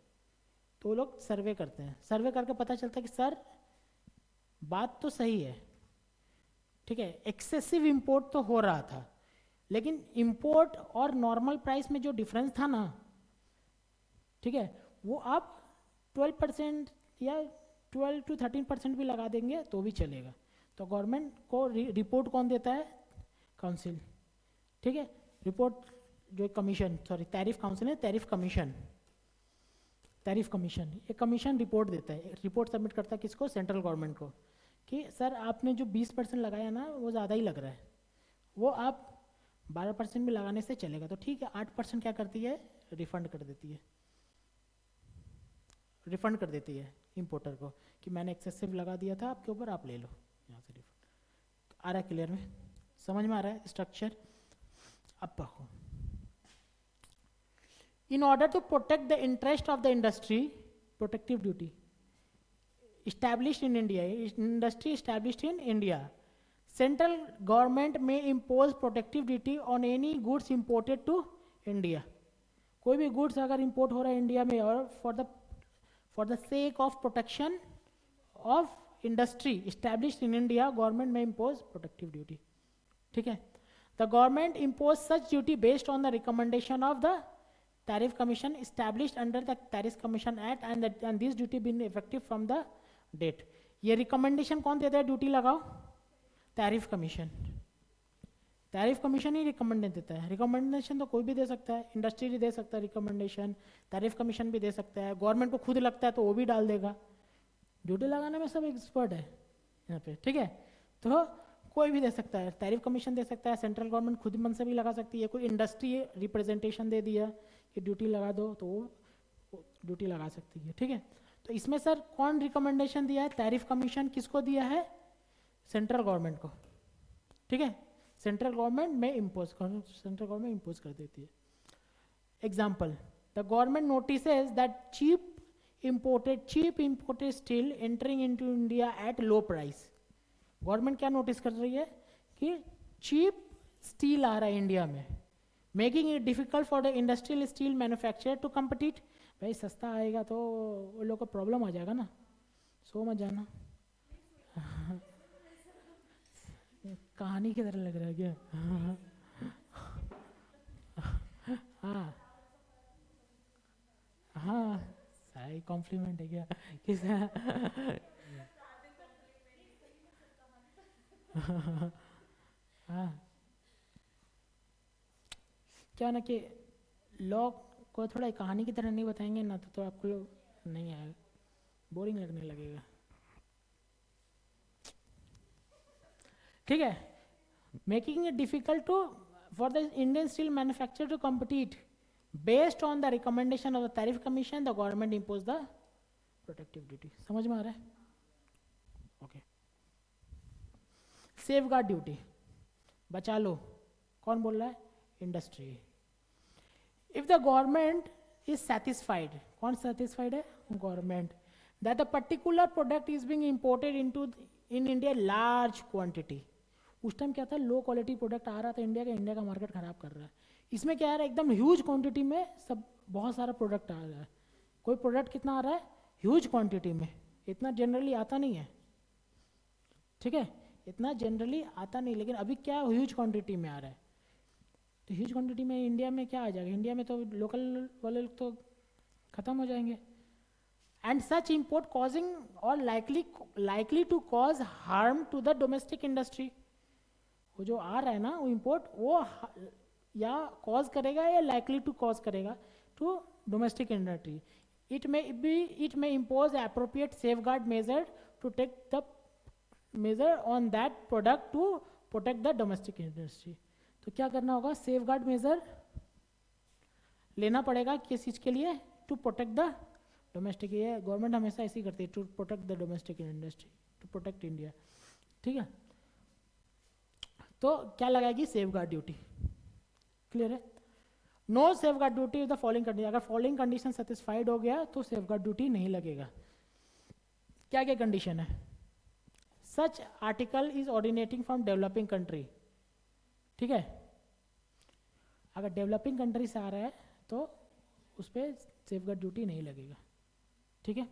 तो वो लोग सर्वे करते हैं, सर्वे करके पता चलता है कि सर बात तो सही है, ठीक है, एक्सेसिव इंपोर्ट तो हो रहा था, लेकिन इंपोर्ट और नॉर्मल प्राइस में जो डिफरेंस था ना, ठीक है, वो आप 12% या 12 to 13% भी लगा देंगे तो भी चलेगा। तो गवर्नमेंट को रिपोर्ट कौन देता है? काउंसिल। ठीक है, रिपोर्ट जो टैरिफ काउंसिल है, टैरिफ कमीशन। टैरिफ कमीशन, एक कमीशन रिपोर्ट देता है, रिपोर्ट सबमिट करता है किसको, सेंट्रल गवर्नमेंट को, कि सर आपने जो 20% लगाया ना वो ज़्यादा ही लग रहा है, वो आप 12% भी लगाने से चलेगा, तो ठीक है 8% क्या करती है, रिफंड कर देती है, रिफंड कर देती है इंपोर्टर को कि मैंने एक्सेसिव लगा दिया था आपके ऊपर, आप ले लो यहाँ से रिफंड। आ रहा है क्लियर में, समझ में आ रहा है स्ट्रक्चर। अब पढ़ो, in order to protect the interest of the industry, protective duty established in India, industry established in India, central government may impose protective duty on any goods imported to India. कोई भी goods अगर import हो रहा है इंडिया में और for the sake of protection of industry established in India, government may impose protective duty. ठीक है, the government impose such duty based on the recommendation of the tariff commission established under the tariff commission act and this duty being effective from the date. ये रिकमेंडेशन कौन देता है ड्यूटी लगाओ, टैरिफ कमीशन, टैरिफ कमीशन ही रिकमेंडेशन देता है। रिकमेंडेशन तो कोई भी दे सकता है, इंडस्ट्री भी दे सकता है रिकमेंडेशन, टैरिफ कमीशन भी दे सकता है, गवर्नमेंट को खुद लगता है तो वो भी डाल देगा, ड्यूटी लगाने में सब एक्सपर्ट है यहाँ पे, ठीक है। तो कोई भी दे सकता है, टैरिफ कमीशन दे सकता है, सेंट्रल गवर्नमेंट खुद मन से भी लगा सकती है, कोई इंडस्ट्री रिप्रेजेंटेशन दे दिया कि ड्यूटी लगा दो तो वो ड्यूटी लगा सकती है, ठीक है। तो इसमें सर कौन रिकमेंडेशन दिया है, टैरिफ कमीशन किसको दिया है, सेंट्रल गवर्नमेंट को, ठीक है। सेंट्रल गवर्नमेंट में इम्पोज सेंट्रल गवर्नमेंट इम्पोज कर देती है। Example, the government notices that cheap imported steel entering into India at low price. Government क्या नोटिस कर रही है कि चीप स्टील आ रहा है इंडिया में, making it difficult for the industrial steel manufacturer to compete. भाई सस्ता आएगा तो वो लोग को प्रॉब्लम आ जाएगा ना, सो मत जाना। कहानी की तरह लग रहा है क्या? हाँ हाँ, सही कॉम्प्लीमेंट है क्या किस हाँ, क्या ना कि लोग को थोड़ा कहानी की तरह नहीं बताएंगे ना तो आपको नहीं आएगा, बोरिंग लगने लगेगा, ठीक है। Making it difficult to for the Indian steel manufacturer to compete based on the recommendation of the tariff commission, the government impose the protective duty. समझ में आ रहा है? ओके। सेफ गार्ड ड्यूटी, बचा लो, कौन बोल रहा है, industry. If the government is satisfied, कौन satisfied है, government, that the particular product is being imported into in India large quantity। उस टाइम क्या था, लो क्वालिटी प्रोडक्ट आ रहा था इंडिया का मार्केट खराब कर रहा है। इसमें क्या आ रहा है, एकदम ह्यूज क्वांटिटी में सब बहुत सारा प्रोडक्ट आ रहा है। कोई प्रोडक्ट कितना आ रहा है, ह्यूज क्वांटिटी में, इतना जनरली आता नहीं है, ठीक है, इतना जनरली आता नहीं, लेकिन अभी क्या ह्यूज क्वांटिटी में आ रहा है। तो ह्यूज क्वांटिटी में इंडिया में क्या आ जाएगा, इंडिया में तो लोकल वाले लोग तो खत्म हो जाएंगे। एंड सच इम्पोर्ट कॉजिंग और likely to cause harm to the domestic industry. वो जो आ रहा है ना वो इम्पोर्ट, वो या कॉज करेगा या लाइकली टू कॉज करेगा to domestic industry. It may impose appropriate safeguard measure to take the measure on that product to protect the domestic industry. तो क्या करना होगा, सेफ गार्ड मेजर लेना पड़ेगा किस चीज़ के लिए, टू प्रोटेक्ट द डोमेस्टिक। ये गवर्नमेंट हमेशा ऐसी करती है, to protect the domestic industry, to protect India, ठीक है। तो क्या लगाएगी, सेफ गार्ड ड्यूटी, क्लियर है। No safeguard duty is the following condition, अगर फॉलोइंग कंडीशन सेटिस्फाइड हो गया तो सेफ गार्ड ड्यूटी नहीं लगेगा। क्या क्या कंडीशन है, such article is originating from developing country, ठीक है। अगर डेवलपिंग कंट्री से आ रहा है तो उस पर सेफ गार्ड ड्यूटी नहीं लगेगा, ठीक है।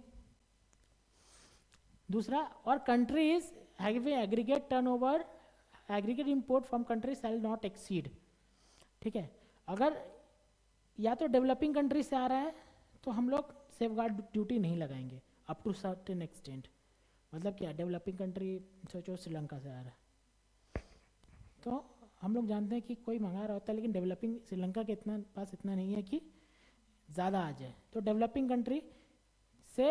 दूसरा, और countries having aggregate turnover, aggregate import from country shall not exceed, ठीक है। अगर या तो डेवलपिंग कंट्री से आ रहा है तो हम लोग सेफ गार्ड ड्यूटी नहीं लगाएंगे अप टू सर्टेन एक्सटेंट। मतलब क्या, डेवलपिंग कंट्री सोचो श्रीलंका से आ रहा है तो हम लोग जानते हैं कि कोई मंगा रहा होता है, लेकिन डेवलपिंग श्रीलंका के पास इतना नहीं है कि ज़्यादा आ जाए, तो डेवलपिंग कंट्री से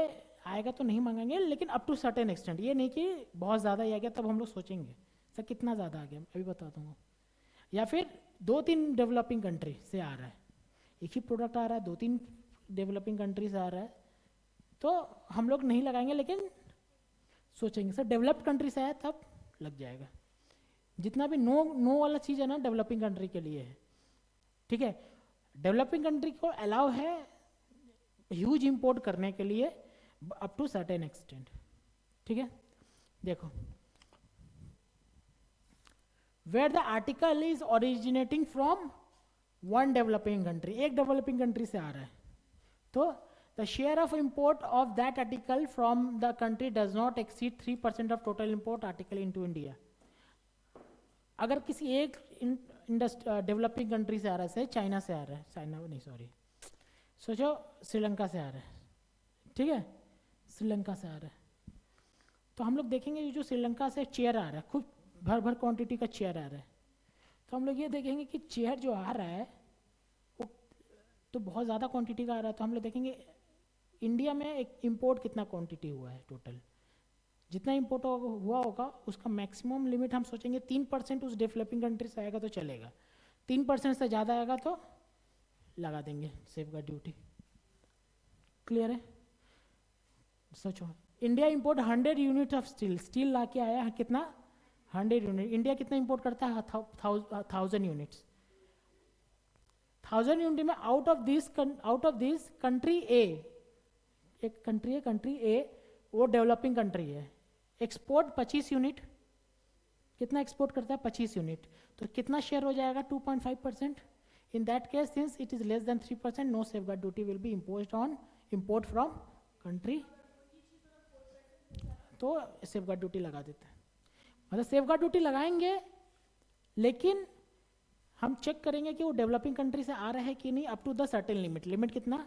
आएगा तो नहीं मांगेंगे, लेकिन अप टू सर्टेन एक्सटेंट, ये नहीं कि बहुत ज़्यादा ही आ गया तब हम लोग सोचेंगे सर कितना ज़्यादा आ गया, अभी बता दूँगा। या फिर 2-3 डेवलपिंग कंट्री से आ रहा है, एक ही प्रोडक्ट आ रहा है 2-3 डेवलपिंग कंट्री से आ रहा है, तो हम लोग नहीं लगाएंगे, लेकिन सोचेंगे सर डेवलप्ड कंट्री से आया तब लग जाएगा। जितना भी नो नो वाला चीज़ है ना डेवलपिंग कंट्री के लिए है, ठीक है। डेवलपिंग कंट्री को अलाउ है ह्यूज इंपोर्ट करने के लिए अप टू सर्टेन एक्सटेंट, ठीक है। देखो where the article is originating from one developing country, एक डेवलपिंग कंट्री से आ रहा है, तो the share of import of that article from the country does not exceed 3% of total import article into India. अगर किसी एक डेवलपिंग कंट्री से आ रहा है, चाइना से आ रहा है, चाइना नहीं सॉरी, सोचो श्रीलंका से आ रहा है, ठीक है, श्रीलंका से आ रहा है, तो हम लोग देखेंगे ये जो श्रीलंका से चेयर आ रहा है, खूब भर भर क्वांटिटी का चेयर आ रहा है, तो हम लोग ये देखेंगे कि चेयर जो आ रहा है वो तो बहुत ज़्यादा क्वांटिटी का आ रहा है, तो हम लोग देखेंगे इंडिया में एक इम्पोर्ट कितना क्वांटिटी हुआ है टोटल, जितना इम्पोर्ट हुआ होगा उसका मैक्सिमम लिमिट हम सोचेंगे 3% उस डेवलपिंग कंट्री से आएगा तो चलेगा, 3% से ज़्यादा आएगा तो लगा देंगे सेफगार्ड ड्यूटी। क्लियर है? सोचो India import 100 unit of steel, steel ला के आया है कितना 100 यूनिट, इंडिया कितना इंपोर्ट करता है 1000 यूनिट्स, 1000 यूनिट में आउट ऑफ दिस कंट्री ए, एक कंट्री है कंट्री ए, वो डेवलपिंग कंट्री है, एक्सपोर्ट 25 यूनिट, कितना एक्सपोर्ट करता है 25 यूनिट, तो कितना शेयर हो जाएगा 2.5%। In that case since it is less than 3% no safeguard duty will be imposed on import from country, तो सेफगार्ड ड्यूटी लगा देते हैं। मतलब सेफगार्ड ड्यूटी लगाएंगे लेकिन हम चेक करेंगे कि वो डेवलपिंग कंट्री से आ रहा है कि नहीं up to the certain limit, limit कितना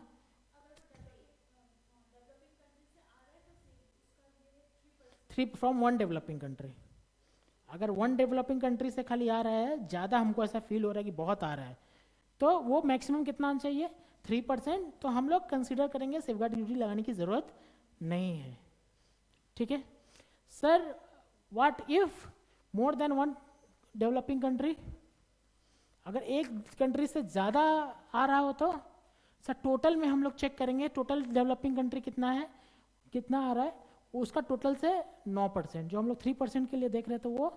3 फ्रॉम वन डेवलपिंग कंट्री। अगर वन डेवलपिंग कंट्री से खाली आ रहा है, ज़्यादा हमको ऐसा फील हो रहा है कि बहुत आ रहा है, तो वो मैक्सिमम कितना आना चाहिए 3%, तो हम लोग कंसिडर करेंगे सेफगार्ड ड्यूटी लगाने की ज़रूरत नहीं है, ठीक है। Sir what if more than one developing country, अगर एक कंट्री से ज़्यादा आ रहा हो तो सर टोटल में हम लोग चेक करेंगे टोटल डेवलपिंग कंट्री कितना है, कितना आ रहा है, उसका टोटल से 9%, जो हम लोग 3% के लिए देख रहे थे वो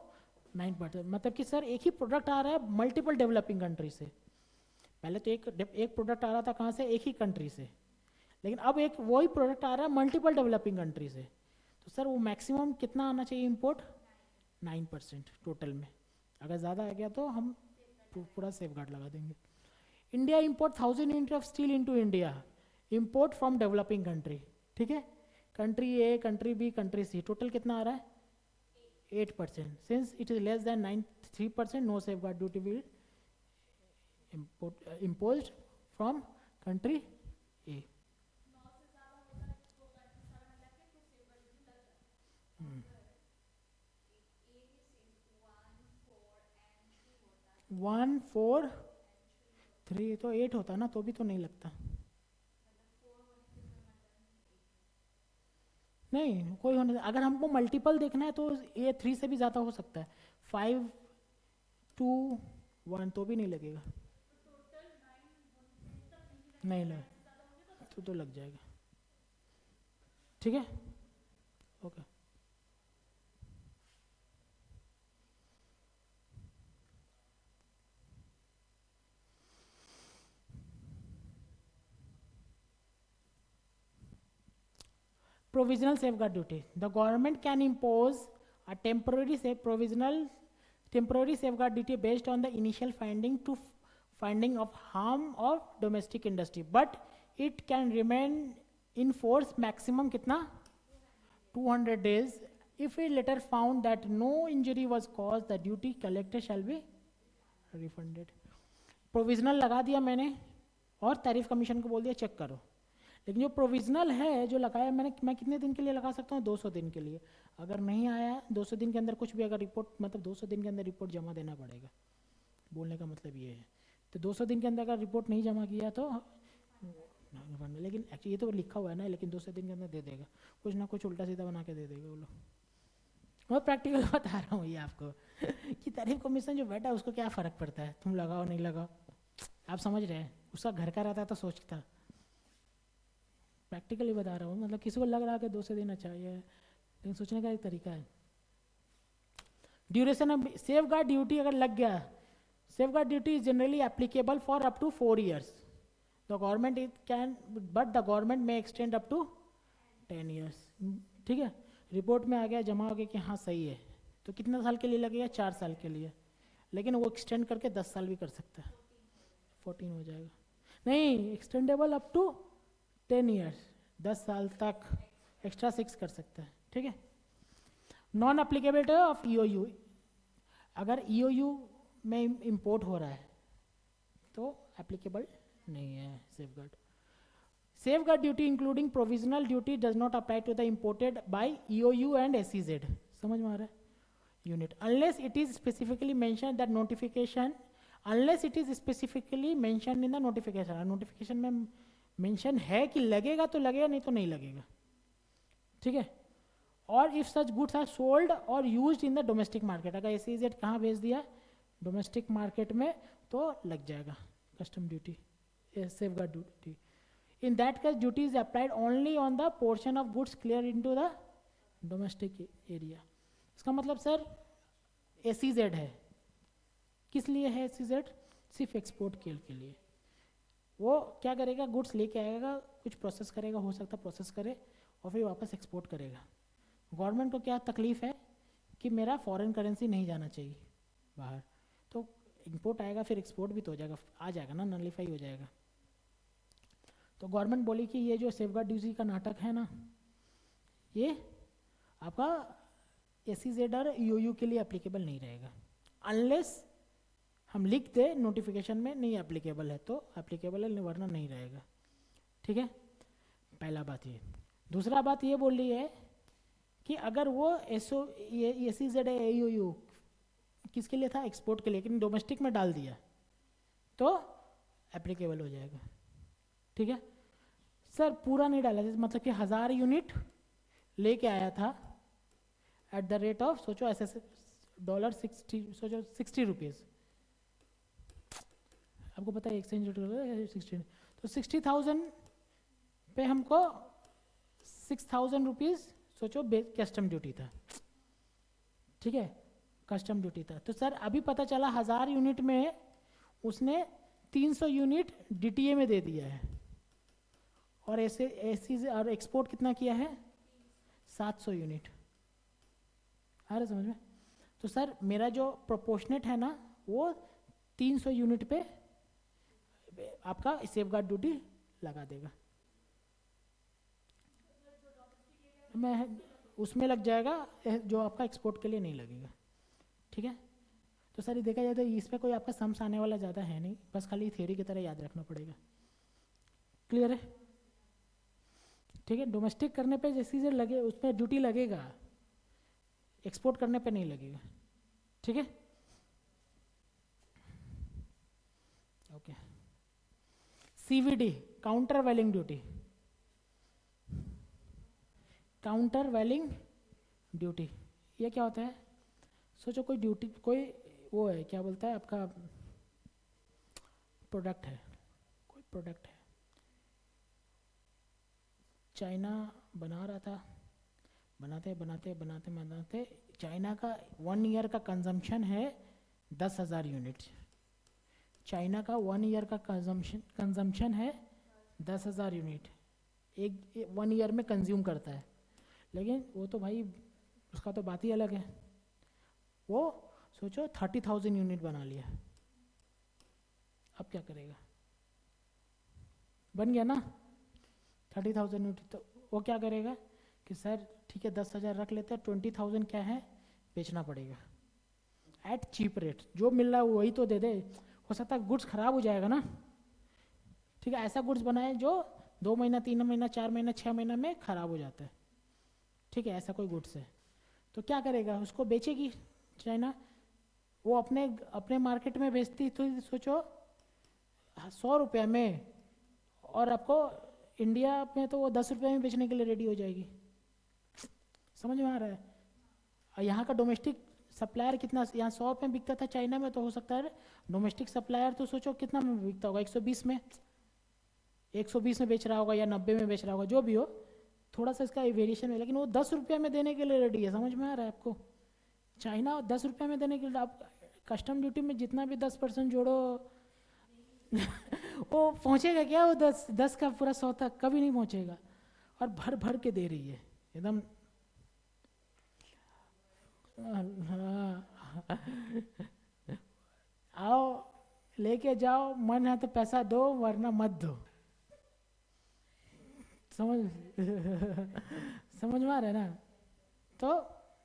9%, मतलब कि सर एक ही प्रोडक्ट आ रहा है मल्टीपल डेवलपिंग कंट्री से, पहले तो एक प्रोडक्ट आ रहा था कहाँ से, एक ही कंट्री से, लेकिन अब एक वही प्रोडक्ट आ रहा है मल्टीपल डेवलपिंग कंट्री से, तो सर वो मैक्सिमम कितना आना चाहिए इंपोर्ट 9% टोटल में, अगर ज़्यादा आ गया तो हम पूरा सेफगार्ड लगा देंगे। India import 1000 unit of steel into India, import from developing country, ठीक है, country A country B country C, total कितना आ रहा है 8%, since it is less than 3% no safeguard duty will imposed from country A। One 4 3 तो 8 होता ना, तो भी तो नहीं लगता, नहीं कोई होने, अगर हमको मल्टीपल देखना है तो ये 3 से भी ज़्यादा हो सकता है, 5 2 1 तो भी नहीं लगेगा, नहीं लग तो लग जाएगा, ठीक है, okay. Provisional safeguard duty. The government can impose a temporary safeguard duty based on the initial finding of harm of domestic industry, but it can remain in force maximum कितना 200 days. If it later found that no injury was caused, the duty collected shall be refunded. Provisional लगा दिया मैंने और टैरिफ कमीशन को बोल दिया चेक करो, लेकिन जो प्रोविजनल है जो लगाया मैंने, मैं कितने दिन के लिए लगा सकता हूँ 200 दिन के लिए, अगर नहीं आया 200 दिन के अंदर कुछ भी अगर रिपोर्ट, मतलब 200 दिन के अंदर रिपोर्ट जमा देना पड़ेगा, बोलने का मतलब ये है, तो 200 दिन के अंदर अगर रिपोर्ट नहीं जमा किया तो लेकिन एक्चुअली ये तो लिखा हुआ है ना, लेकिन 2 से 3 के अंदर दे देगा, कुछ ना कुछ उल्टा सीधा बना के दे देगा वो लोग। मैं प्रैक्टिकल बता रहा हूँ ये आपको कि टैरिफ कमीशन जो बैठा है उसको क्या फ़र्क पड़ता है, तुम लगाओ नहीं लगाओ, आप समझ रहे हैं। उसका घर का रहता तो सोचता। प्रैक्टिकली बता रहा हूँ, मतलब किसी को लग रहा है कि 2 से दिन अच्छा है, लेकिन सोचने का एक तरीका है। Duration of safeguard duty अगर लग गया, safeguard duty is generally applicable for up to 4 years। The government it can, but the government may extend up to 10 years। ठीक है, रिपोर्ट में आ गया, जमा हो गया कि हाँ सही है, तो कितना साल के लिए लगेगा? 4 साल के लिए, लेकिन वो एक्सटेंड करके 10 साल भी कर सकता है, 14 हो जाएगा। नहीं, एक्सटेंडेबल अप टू 10 years, 10 साल तक एक्स्ट्रा 6 कर सकता है। ठीक है, नॉन अप्लीकेबिलिटी ऑफ ईओयू, अगर ईओयू में इंपोर्ट हो रहा है तो एप्लीकेबल नहीं है safeguard. Safeguard duty including provisional duty does not apply to the imported by EOU and SEZ, समझ में आ रहा है, unit, unless it is specifically mention that notification, unless it is specifically mention in the notification, notification में मेंशन है कि लगेगा तो लगेगा, नहीं तो नहीं लगेगा। ठीक है, और if such goods are sold और used in the domestic market, अगर एसईजेड कहाँ भेज दिया? डोमेस्टिक मार्केट में, तो लग जाएगा custom duty, safeguard duty. In that case duty is applied only on the portion of goods clear into the domestic area. इसका मतलब सर एसईजेड है, किस लिए है एसईजेड? सिर्फ एक्सपोर्ट के लिए। वो क्या करेगा? गुड्स लेके आएगा, कुछ प्रोसेस करेगा, हो सकता प्रोसेस करे, और फिर वापस एक्सपोर्ट करेगा। गवर्नमेंट को क्या तकलीफ है कि मेरा फॉरेन करेंसी नहीं जाना चाहिए बाहर, तो इंपोर्ट आएगा, फिर एक्सपोर्ट भी तो हो जाएगा, आ जाएगा ना, नलिफाई हो जाएगा। तो गवर्नमेंट बोली कि ये जो सेफ गार्ड ड्यूटी का नाटक है ना, ये आपका एसईजेड और ईओयू के लिए एप्लीकेबल नहीं रहेगा, अनलेस हम लिख दे नोटिफिकेशन में नहीं एप्लीकेबल है, तो एप्लीकेबल है, वरना नहीं रहेगा। ठीक है, पहला बात ये। दूसरा बात ये बोल रही है कि अगर वो एसईजेड है, ईओयू किसके लिए था? एक्सपोर्ट के लिए, लेकिन डोमेस्टिक में डाल दिया तो एप्लीकेबल हो जाएगा। ठीक है सर, पूरा नहीं डाला, मतलब कि 1000 यूनिट लेके आया था एट द रेट ऑफ, सोचो ऐसे $60, सोचो 60 रुपीज़, आपको पता है एक्सचेंज रेट 60, तो 60,000 पे हमको 6,000 रुपीज़ सोचो कस्टम ड्यूटी था। ठीक है, कस्टम ड्यूटी था। तो सर अभी पता चला 1000 यूनिट में उसने 300 यूनिट डीटीए में दे दिया है, और ऐसे और एक्सपोर्ट कितना किया है? 700 यूनिट। आ रहा समझ में? तो सर मेरा जो प्रोपोर्शनेट है ना, वो 300 यूनिट पे आपका सेफ गार्ड ड्यूटी लगा देगा, मैं उसमें लग जाएगा जो आपका एक्सपोर्ट के लिए नहीं लगेगा। ठीक है, तो सर ये देखा जाए तो इस पर कोई आपका सम्स आने वाला ज़्यादा है नहीं, बस खाली थ्योरी की तरह याद रखना पड़ेगा। क्लियर है? ठीक है, डोमेस्टिक करने पे जैसी से लगे उस पर ड्यूटी लगेगा, एक्सपोर्ट करने पे नहीं लगेगा। ठीक है, ओके। सीवीडी, काउंटर वेलिंग ड्यूटी, काउंटर वेलिंग ड्यूटी, ये क्या होता है? सोचो कोई ड्यूटी, कोई वो है, क्या बोलता है आपका प्रोडक्ट है, कोई प्रोडक्ट है, चाइना बना रहा था, बनाते बनाते बनाते बनाते चाइना का 1 ईयर का कंजम्पशन है 10,000 यूनिट्स। चाइना का 1 ईयर का कंजम्पशन है 10,000 यूनिट, एक 1 ईयर में कंज्यूम करता है। लेकिन वो तो भाई उसका तो बात ही अलग है, वो सोचो 30,000 यूनिट बना लिया, अब क्या करेगा? बन गया ना 30,000 यूनिट, तो वो क्या करेगा कि सर ठीक है 10,000 रख लेते हैं, 20,000 क्या है बेचना पड़ेगा एट चीप रेट, जो मिल रहा है वही तो दे दे। हो सकता है गुड्स खराब हो जाएगा ना, ठीक है, ऐसा गुड्स बनाए जो 2 महीना 3 महीना 4 महीना 6 महीना में खराब हो जाता है। ठीक है, ऐसा कोई गुड्स है तो क्या करेगा? उसको बेचेगी चाइना, वो अपने मार्केट में बेचती, तो सोचो 100 रुपये में और आपको इंडिया में तो वो 10 रुपये में बेचने के लिए रेडी हो जाएगी। समझ में आ रहा है? और यहाँ का डोमेस्टिक सप्लायर कितना, यहाँ 100 में बिकता था चाइना में, तो हो सकता है डोमेस्टिक सप्लायर तो सोचो कितना में बिकता होगा, 120 में, 120 में बेच रहा होगा या 90 में बेच रहा होगा, जो भी हो, थोड़ा सा इसका वेरिएशन है, लेकिन वो 10 रुपये में देने के लिए रेडी है। समझ में आ रहा है आपको? चाइना 10 रुपये में देने के लिए, आप कस्टम ड्यूटी में जितना भी 10% जोड़ो वो पहुंचेगा क्या? वो 10 का पूरा 100 तक कभी नहीं पहुंचेगा। और भर भर के दे रही है एकदम। आओ लेके जाओ, मन है तो पैसा दो वरना मत दो। समझ समझ में आ रहा है ना? तो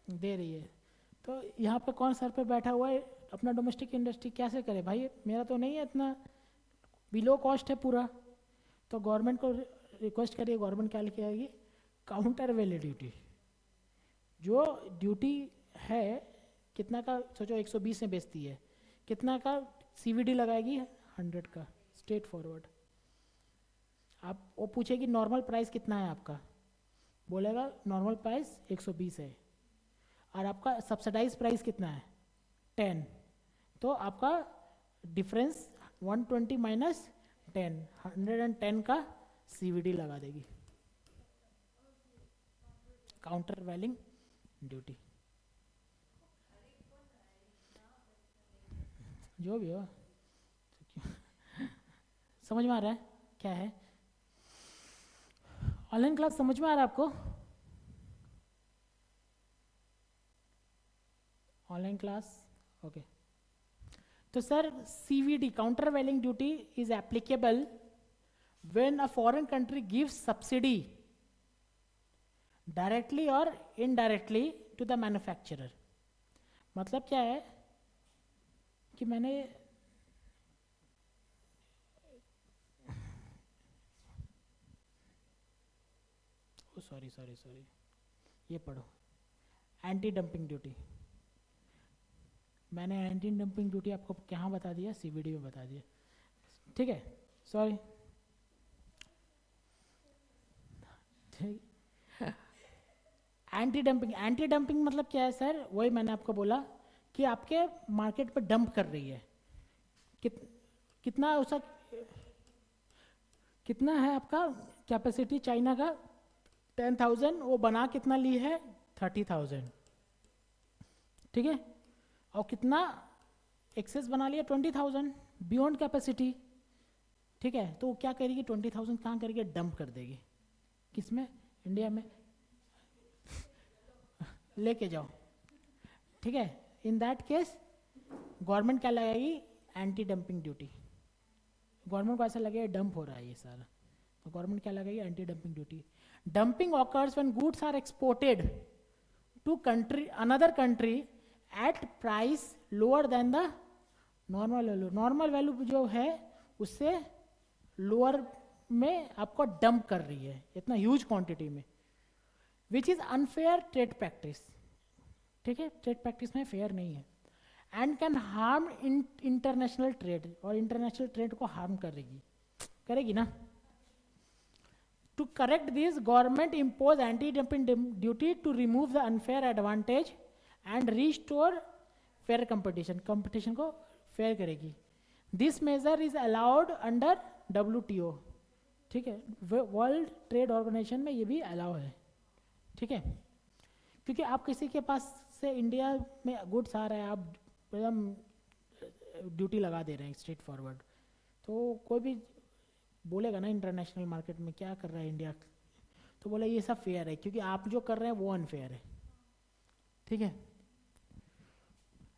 दे रही है। तो यहाँ पे कौन सर पे बैठा हुआ है? अपना डोमेस्टिक इंडस्ट्री कैसे करे भाई? मेरा तो नहीं है इतना, बिलो कॉस्ट है पूरा। तो गवर्नमेंट को रिक्वेस्ट करिए, गवर्नमेंट क्या लेके आएगी? Counter value duty. जो ड्यूटी है कितना का, सोचो 120 में बेचती है, कितना का सीवीडी लगाएगी? 100 का, स्ट्रेट फॉरवर्ड। आप वो पूछेगी नॉर्मल प्राइस कितना है आपका, बोलेगा नॉर्मल प्राइस 120 है, और आपका सब्सिडाइज प्राइस कितना है? 10। तो आपका डिफरेंस 120 माइनस 10, 110 का सीवीडी लगा देगी, काउंटर वैलिंग ड्यूटी। जो भी हो समझ में आ रहा है क्या है? ऑनलाइन क्लास समझ में आ रहा है आपको? Online class okay. तो sir CVD, countervailing duty, is applicable when a foreign country gives subsidy directly और इनडायरेक्टली टू द मैन्युफैक्चरर। मतलब क्या है कि मैंने सॉरी ये पढ़ो, एंटी डंपिंग ड्यूटी। मैंने एंटी डंपिंग ड्यूटी आपको कहाँ बता दिया? सीवीडी में बता दिया, ठीक है? सॉरी, एंटी डंपिंग मतलब क्या है सर? वही मैंने आपको बोला कि आपके मार्केट पे डंप कर रही है। कितना उसका, कितना है आपका कैपेसिटी चाइना का? 10,000, वो बना कितना ली है? 30,000, ठीक है? और कितना एक्सेस बना लिया? 20,000, बियॉन्ड कैपेसिटी, ठीक है? तो वो क्या करेगी? 20,000 कहाँ करेगी? डंप कर देगी। किसमें? इंडिया में। लेके जाओ, ठीक है? इन दैट केस गवर्नमेंट क्या लगाएगी? Anti dumping duty. गवर्नमेंट को ऐसा लगेगा डंप हो रहा है ये सारा, तो गवर्नमेंट क्या लगाएगी? Anti dumping duty. Dumping occurs when goods are exported to country, another country at price lower than the normal value. Normal value जो है उससे लोअर में आपको डंप कर रही है इतना ह्यूज क्वांटिटी में, which is unfair trade practice, ठीक है? ट्रेड प्रैक्टिस में फेयर नहीं है, and can harm international trade, और इंटरनेशनल ट्रेड को हार्म करेगी ना? To correct this, government impose anti-dumping duty to remove the unfair advantage and restore fair competition. Competition को fair करेगी. This measure is allowed under WTO, ठीक है? वर्ल्ड ट्रेड ऑर्गेनाइजेशन में ये भी अलाउ है, ठीक है? क्योंकि आप किसी के पास से इंडिया में गुड्स आ रहा है, आप एकदम ड्यूटी लगा दे रहे हैं स्ट्रेट फॉरवर्ड, तो कोई भी बोलेगा ना इंटरनेशनल मार्केट में क्या कर रहा है इंडिया, तो बोले ये सब फेयर है, क्योंकि आप जो कर रहे हैं वो अनफेयर है, ठीक है?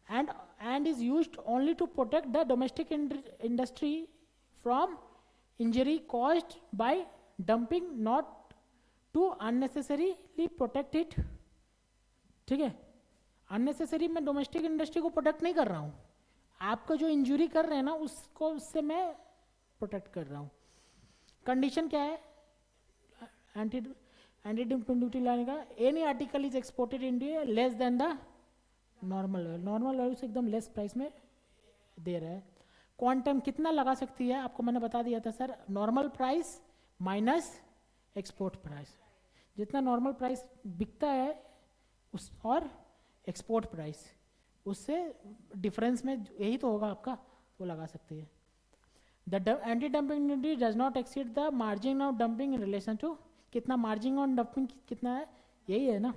And is used only to protect the domestic industry from injury caused by dumping, not to unnecessarily protect it, ठीक है? अननेसेसरी मैं डोमेस्टिक इंडस्ट्री को प्रोटेक्ट नहीं कर रहा हूँ, आपको जो इंजरी कर रहे हैं ना उसको, उससे मैं प्रोटेक्ट कर रहा हूँ। कंडीशन क्या है एंटी डंपिंग ड्यूटी लाने का? Any article is exported India less than the normal value से एकदम लेस प्राइस में दे रहा है, क्वांटम कितना लगा सकती है, आपको मैंने बता दिया था sir, normal price minus export price. जितना नॉर्मल प्राइस बिकता है उस और एक्सपोर्ट प्राइस, उससे डिफरेंस में यही तो होगा आपका, वो लगा सकती है। The anti dumping duty does not exceed the margin of dumping in relation to, कितना मार्जिन ऑन डंपिंग कितना है, यही है ना।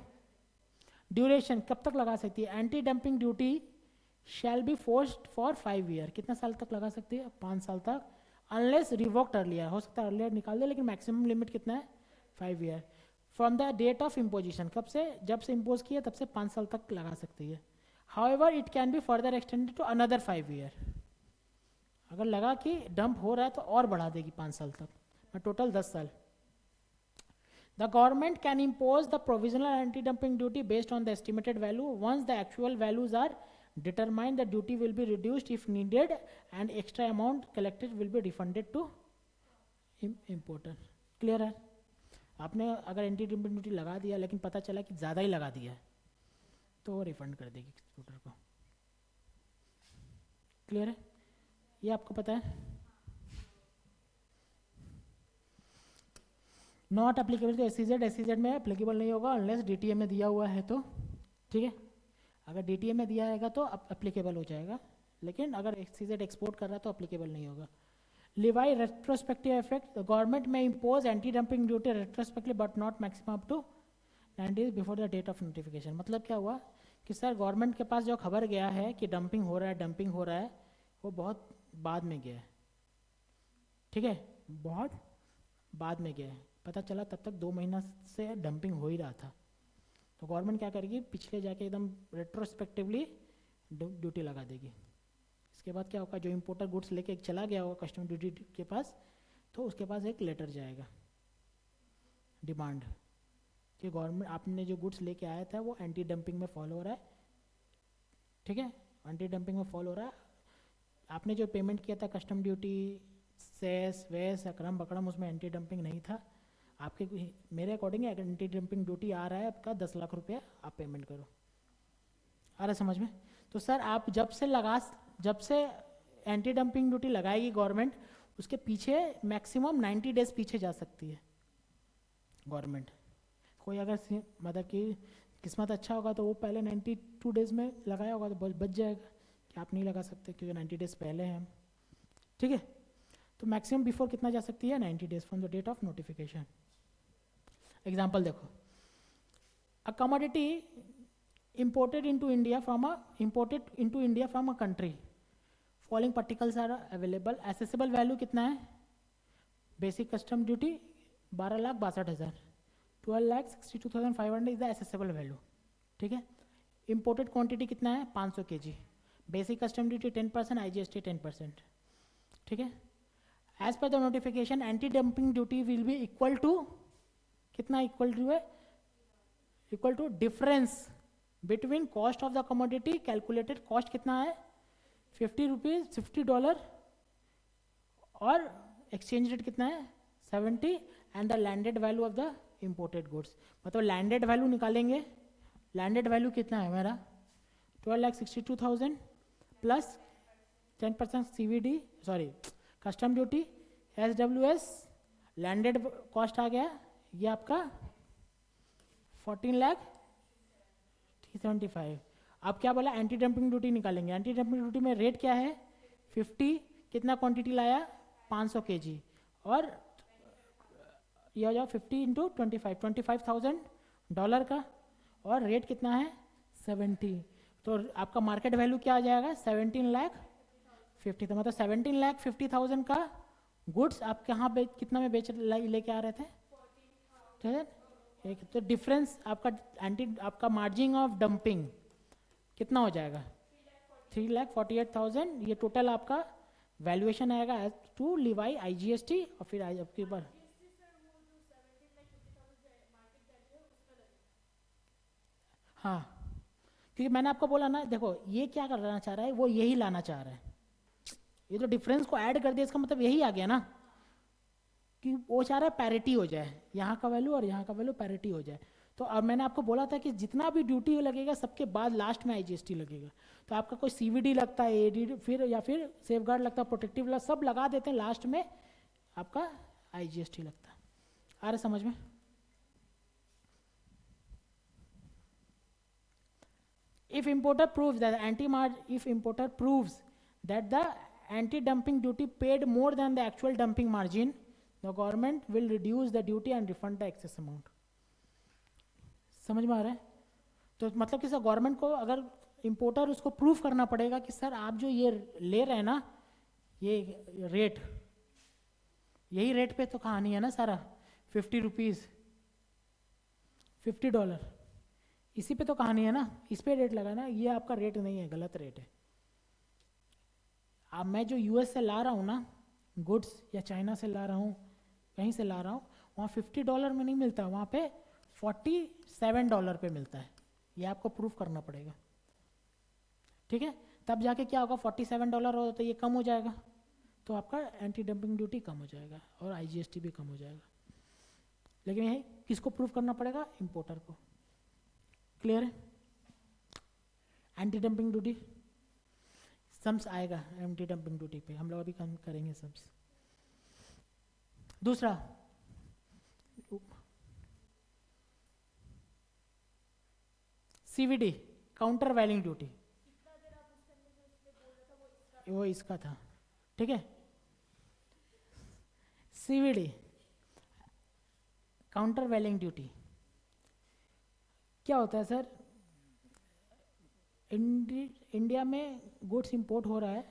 ड्यूरेशन कब तक लगा सकती है, anti dumping duty shall be forced for 5 year, कितना साल तक लगा सकती है, 5 साल तक, अनलेस रिवोक्ड अर्लियर, हो सकता है अर्लियर निकाल दे, लेकिन मैक्सिमम लिमिट कितना है 5 year. From the date of imposition, कब से, जब से इम्पोज किया तब से 5 साल तक लगा सकती है। However it can be further extended to another 5 year, अगर लगा कि डंप हो रहा है तो और बढ़ा देगी 5 साल तक, टोटल 10 साल। The government can impose the provisional anti-dumping duty based on the estimated value. Once the actual values are determined, the duty will be reduced if needed, and extra amount collected will be refunded to importer. Clear है? आपने अगर एंटी डंपिंग ड्यूटी लगा दिया लेकिन पता चला कि ज़्यादा ही लगा दिया है तो वो रिफंड कर देगी एक्सपोर्टर को। क्लियर है? ये आपको पता है। Not applicable to SEZ, SEZ में एप्लीकेबल नहीं होगा अनलेस डीटीए में दिया हुआ है तो, ठीक है। अगर डीटीए में दिया रहेगा तो एप्लीकेबल हो जाएगा, लेकिन अगर एसईजेड एक्सपोर्ट कर रहा है तो एप्लीकेबल नहीं होगा। लिवाई रेट्रोस्पेक्टिव इफेक्ट, गवर्नमेंट में impose anti dumping duty retrospective but not maximum up to 9 days before the date of notification. मतलब क्या हुआ कि सर गवर्नमेंट के पास जो खबर गया है कि डंपिंग हो रहा है, डंपिंग हो रहा है, वो बहुत बाद में गया है, ठीक है, बहुत बाद में गया है, पता चला तब तक 2 महीना से डंपिंग हो ही रहा था। तो गवर्नमेंट क्या करेगी, पिछले जाके एकदम रेट्रोस्पेक्टिवली ड्यूटी लगा देगी। इसके बाद क्या होगा, जो इम्पोर्टर गुड्स लेके चला गया होगा कस्टम ड्यूटी के पास, तो उसके पास एक लेटर जाएगा डिमांड कि गवर्नमेंट आपने जो गुड्स लेके आया था वो एंटी डंपिंग में फॉलो हो रहा है, ठीक है, एंटी डंपिंग में फॉलो हो रहा है। आपने जो पेमेंट किया था कस्टम ड्यूटी, सेस वेस अक्रम बकरम, उसमें एंटी डंपिंग नहीं था, आपके मेरे अकॉर्डिंग एंटी डंपिंग ड्यूटी आ रहा है आपका 10 लाख रुपया, आप पेमेंट करो। आ रहा समझ में? तो सर आप जब से एंटी डंपिंग ड्यूटी लगाएगी गवर्नमेंट, उसके पीछे मैक्सिमम 90 days पीछे जा सकती है गवर्नमेंट। कोई अगर मतलब कि किस्मत अच्छा होगा तो वो पहले 92 days में लगाया होगा तो बच जाएगा कि आप नहीं लगा सकते क्योंकि 90 days पहले हैं, ठीक है। तो मैक्सिमम बिफोर कितना जा सकती है, 90 days from the date of notification. Example देखो, a commodity imported into India from a country, following particles are available, accessible value कितना है, basic custom duty 12,62,000, 12,62,500 is the accessible value, ठीक है। imported quantity कितना है, 500 kg, basic custom duty 10%, IGST 10%, ठीक है। As per the notification anti dumping duty will be equal to कितना, इक्वल टू है, equal to difference between cost of the commodity, calculated cost कितना है, $50 और एक्सचेंज रेट कितना है 70, and the landed value of the imported goods. मतलब लैंडेड वैल्यू निकालेंगे, लैंडेड वैल्यू कितना है मेरा 12,62,000 plus 10% CVD, sorry custom duty, SWS, landed cost आ गया ये आपका 14,75,000। अब क्या बोला, एंटी डंपिंग ड्यूटी निकालेंगे। एंटी डंपिंग ड्यूटी में रेट क्या है 50, कितना क्वांटिटी लाया 500 kg, और ये हो जाओ 50 × 25,000 का, और रेट कितना है 70, तो आपका मार्केट वैल्यू क्या आ जाएगा 17,50,000। तो मतलब 17,50,000 का गुड्स आप कहाँ कितना में बेच लेके आ रहे थे, ठीक है। एक तो डिफरेंस आपका मार्जिन ऑफ डंपिंग कितना हो जाएगा 3,48,000, ये टोटल आपका वैल्यूएशन आएगा एज टू लिवाई IGST, और फिर आपके ऊपर हाँ, क्योंकि मैंने आपको बोला ना, देखो ये क्या करना चाह रहा है, वो यही लाना चाह रहा है, ये तो डिफरेंस को ऐड कर दिया, इसका मतलब यही आ गया ना कि वो चाह रहा है पैरिटी हो जाए, यहाँ का वैल्यू और यहाँ का वैल्यू पैरिटी हो जाए। तो अब मैंने आपको बोला था कि जितना भी ड्यूटी लगेगा सबके बाद लास्ट में आईजीएसटी लगेगा। तो आपका कोई सीवीडी लगता है, एडी फिर या फिर सेफ गार्ड लगता है, प्रोटेक्टिव सब लगा देते हैं, लास्ट में आपका आईजीएसटी लगता है। आ रहा समझ में? If importer proves that the anti-dumping duty paid more than the actual dumping margin, the government will reduce the duty and refund the excess amount. समझ में आ रहा है? तो मतलब कि सर गवर्नमेंट को अगर इंपोर्टर उसको प्रूफ करना पड़ेगा कि सर आप जो ये ले रहे हैं ना, ये रेट, यही रेट पे तो कहानी है ना सारा, 50 रुपीज़, $50, इसी पे तो कहानी है ना, इस पे रेट लगा ना, ये आपका रेट नहीं है, गलत रेट है। अब मैं जो यूएस से ला रहा हूँ ना गुड्स, या चाइना से ला रहा हूँ, कहीं से ला रहा हूँ, वहाँ $50 में नहीं मिलता, वहाँ पे $47 पे मिलता है। ये आपको प्रूफ करना पड़ेगा, ठीक है? तब जाके क्या होगा, $47 हो तो ये कम हो जाएगा, तो आपका एंटी डंपिंग ड्यूटी कम हो जाएगा और आईजीएसटी भी कम हो जाएगा। लेकिन ये किसको प्रूफ करना पड़ेगा? इंपोर्टर को। क्लियर है? एंटी डंपिंग ड्यूटी सम्स आएगा, एंटी डंपिंग ड्यूटी पे हम लोग अभी कम करेंगे सम्स। दूसरा सीवीडी, काउंटर वैलिंग ड्यूटी, वो इसका था, ठीक है? सीवीडी काउंटर वैलिंग ड्यूटी क्या होता है सर? इंडिया में गुड्स इंपोर्ट हो रहा है,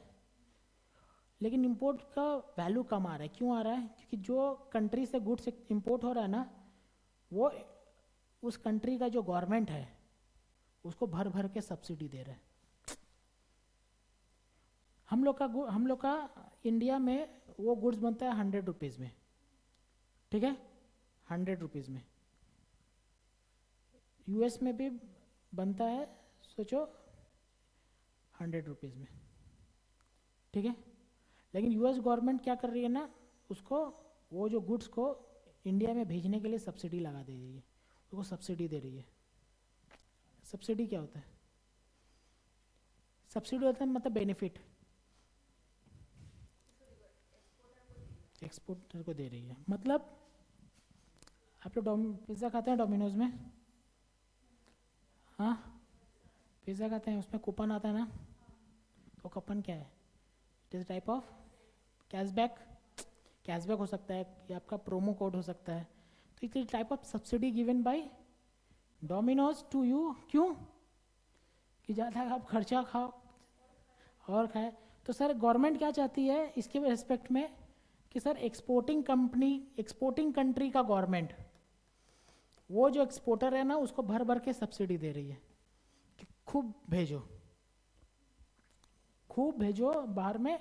लेकिन इंपोर्ट का वैल्यू कम आ रहा है। क्यों आ रहा है? क्योंकि जो कंट्री से गुड्स इंपोर्ट हो रहा है ना, वो उस कंट्री का जो गवर्नमेंट है उसको भर भर के सब्सिडी दे रहा है। हम लोग का इंडिया में वो गुड्स बनता है 100 रुपीज़ में, ठीक है? 100 रुपीज़ में। यूएस में भी बनता है, सोचो 100 रुपीज़ में, ठीक है? लेकिन यूएस गवर्नमेंट क्या कर रही है ना, उसको वो जो गुड्स को इंडिया में भेजने के लिए सब्सिडी लगा दे रही है, उसको सब्सिडी दे रही है। सब्सिडी क्या होता है? सब्सिडी होता है मतलब बेनिफिट, एक्सपोर्टर को दे रही है। मतलब आप लोग पिज़्ज़ा खाते हैं डोमिनोज में? हाँ, पिज़्ज़ा खाते हैं, उसमें कूपन आता है ना, तो कूपन क्या है? It is type of cashback. Cashback हो सकता है या आपका प्रोमो कोड हो सकता है। तो it is type of subsidy given by Domino's to you. क्यों? कि ज़्यादा आप खर्चा खाओ और खाए। तो सर गवर्नमेंट क्या चाहती है इसके रिस्पेक्ट में कि सर एक्सपोर्टिंग कंट्री का गवर्नमेंट, वो जो एक्सपोर्टर है ना उसको भर भर के सब्सिडी दे रही है कि खूब भेजो बाहर में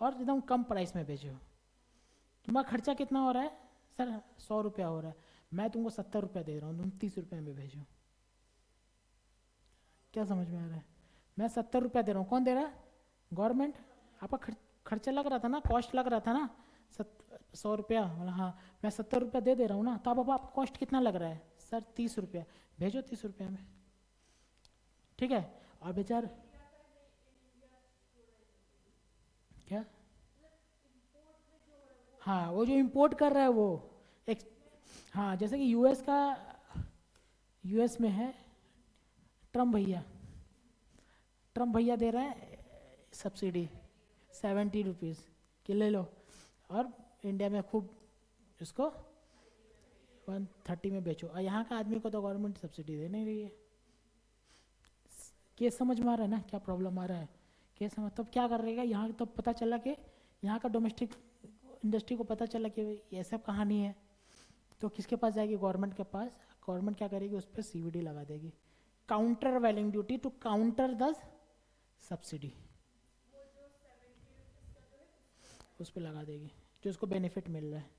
और एकदम कम प्राइस में भेजो। तुम्हारा खर्चा कितना हो रहा है? सर 100 रुपया हो रहा है, मैं तुमको 70 रुपया दे रहा हूँ, तुम 30 रुपये में भेजो। क्या समझ में आ रहा है? मैं 70 रुपया दे रहा हूँ, कौन दे रहा है? गवर्नमेंट। आपका खर्चा लग रहा था ना, कॉस्ट लग रहा था ना 100 रुपया, हाँ मैं 70 रुपया दे रहा हूँ ना, तो अब आपका कॉस्ट कितना लग रहा है? सर 30 रुपया, भेजो 30 रुपया में, ठीक है? और बेचार क्या, हाँ वो जो इंपोर्ट कर रहा है वो हाँ, जैसे कि यूएस में है ट्रम्प भैया दे रहे हैं सब्सिडी 70 रुपीज़ कि ले लो, और इंडिया में खूब इसको 130 में बेचो, और यहाँ का आदमी को तो गवर्नमेंट सब्सिडी दे नहीं रही है। केस समझ में आ रहा है ना क्या प्रॉब्लम आ रहा है? केस समझ, तब क्या कर रहेगा यहाँ, तो पता चला कि यहाँ का डोमेस्टिक इंडस्ट्री को पता चला कि ये सब कहानी है, तो किसके पास जाएगी? गवर्नमेंट के पास। गवर्नमेंट क्या करेगी? उस पर सीवीडी लगा देगी, countervailing duty, to counter the subsidy, उस पर लगा देगी जो उसको बेनिफिट मिल रहा है।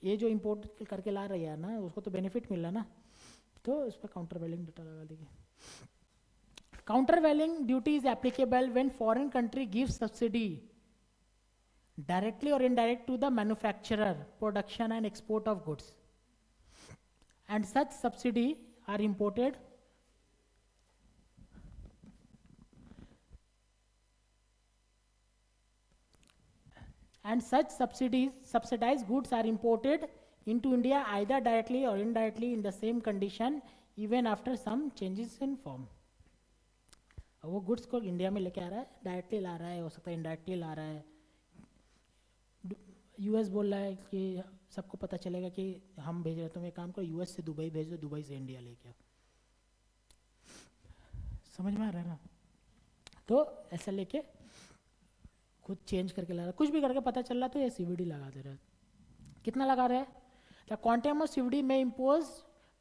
ये जो इंपोर्ट करके ला रही है ना, उसको तो बेनिफिट मिल रहा है ना, तो उस पर काउंटर वैलिंग ड्यूटी लगा देगी। Countervailing duty is applicable when foreign country gives subsidy directly or indirect to the manufacturer, production and export of goods, and such subsidy are imported and such subsidized goods are imported into India either directly or indirectly in the same condition even after some changes in form. वो गुड्स को इंडिया में लेके आ रहा है, डायरेक्टली ला रहा है, हो सकता है इनडायरेक्टली ला रहा है. यूएस बोल रहा है कि सबको पता चलेगा कि हम भेज रहे, तुम एक काम करो यूएस से दुबई भेज दो, दुबई से इंडिया लेके आओ. समझ में आ रहा है ना? तो ऐसा लेके खुद चेंज करके ला रहा है, कुछ भी करके पता चल रहा तो ये सीवीडी लगा दे रहा है. कितना लगा रहा है? द क्वांटम ऑफ सीवीडी में impose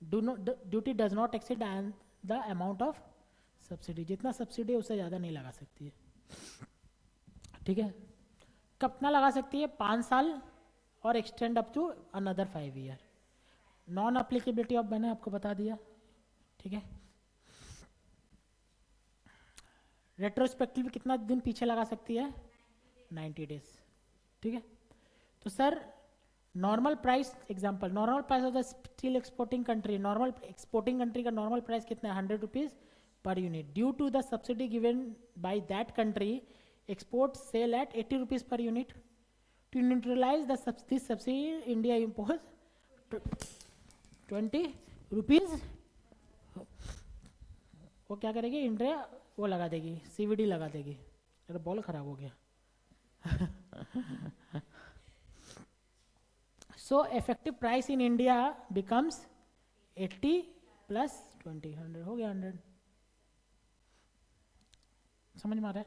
duty does not exceed the amount of subsidy. जितना सब्सिडी उससे ज़्यादा नहीं लगा सकती है. ठीक है, कितना लगा सकती है? 5 साल और extend up to another 5 year. Non applicability of मैंने आपको बता दिया. ठीक है, रेट्रोस्पेक्टिव कितना दिन पीछे लगा सकती है? 90 डेज. ठीक है, तो sir normal price example, normal price of the steel exporting country, normal exporting country का नॉर्मल प्राइस कितना है? 100 rupees per unit. Due to the subsidy given by that country export sell at 80 rupees per unit. To neutralize the subsidy India impose 20 rupees. वो क्या करेगी? इंडिया वो लगा देगी, सीवीडी लगा देगी. अरे बॉल खराब हो गया. So effective price in India becomes 80 plus 20, 100 हो गया. 100 समझ में आ रहा है?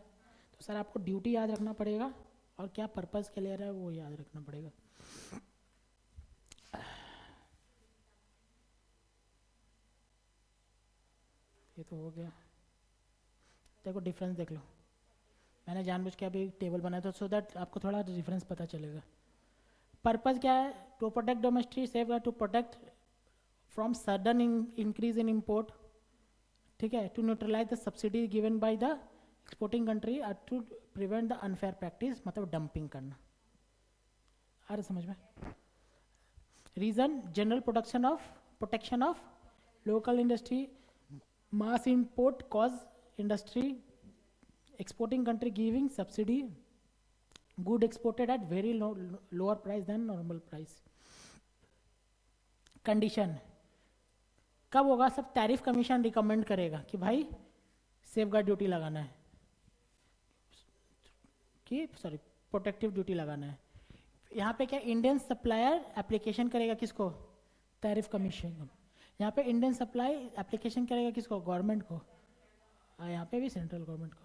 तो सर आपको ड्यूटी याद रखना पड़ेगा और क्या पर्पस के लिए रहा है वो याद रखना पड़ेगा. ये तो हो गया. देखो डिफरेंस देख लो, मैंने जानबूझ के अभी टेबल बनाया था सो दैट आपको थोड़ा डिफरेंस पता चलेगा. पर्पस क्या है? To protect domestic safe, to protect from sudden increase in import. ठीक है, to neutralize the subsidy given by the exporting country और to prevent the unfair practice, मतलब डंपिंग करना. आ रहा समझ में? Reason general protection of local industry, mass import cause industry exporting country giving subsidy, good exported at very lower price than normal price. Condition कब होगा? सब टैरिफ कमीशन रिकमेंड करेगा कि भाई सेफगार्ड ड्यूटी लगाना है, कि सॉरी प्रोटेक्टिव ड्यूटी लगाना है. यहाँ पे क्या इंडियन सप्लायर एप्लीकेशन करेगा किसको? Tariff commission. यहाँ पे इंडियन सप्लाई एप्लीकेशन करेगा किसको? गवर्नमेंट को. यहाँ पे भी सेंट्रल गवर्नमेंट को.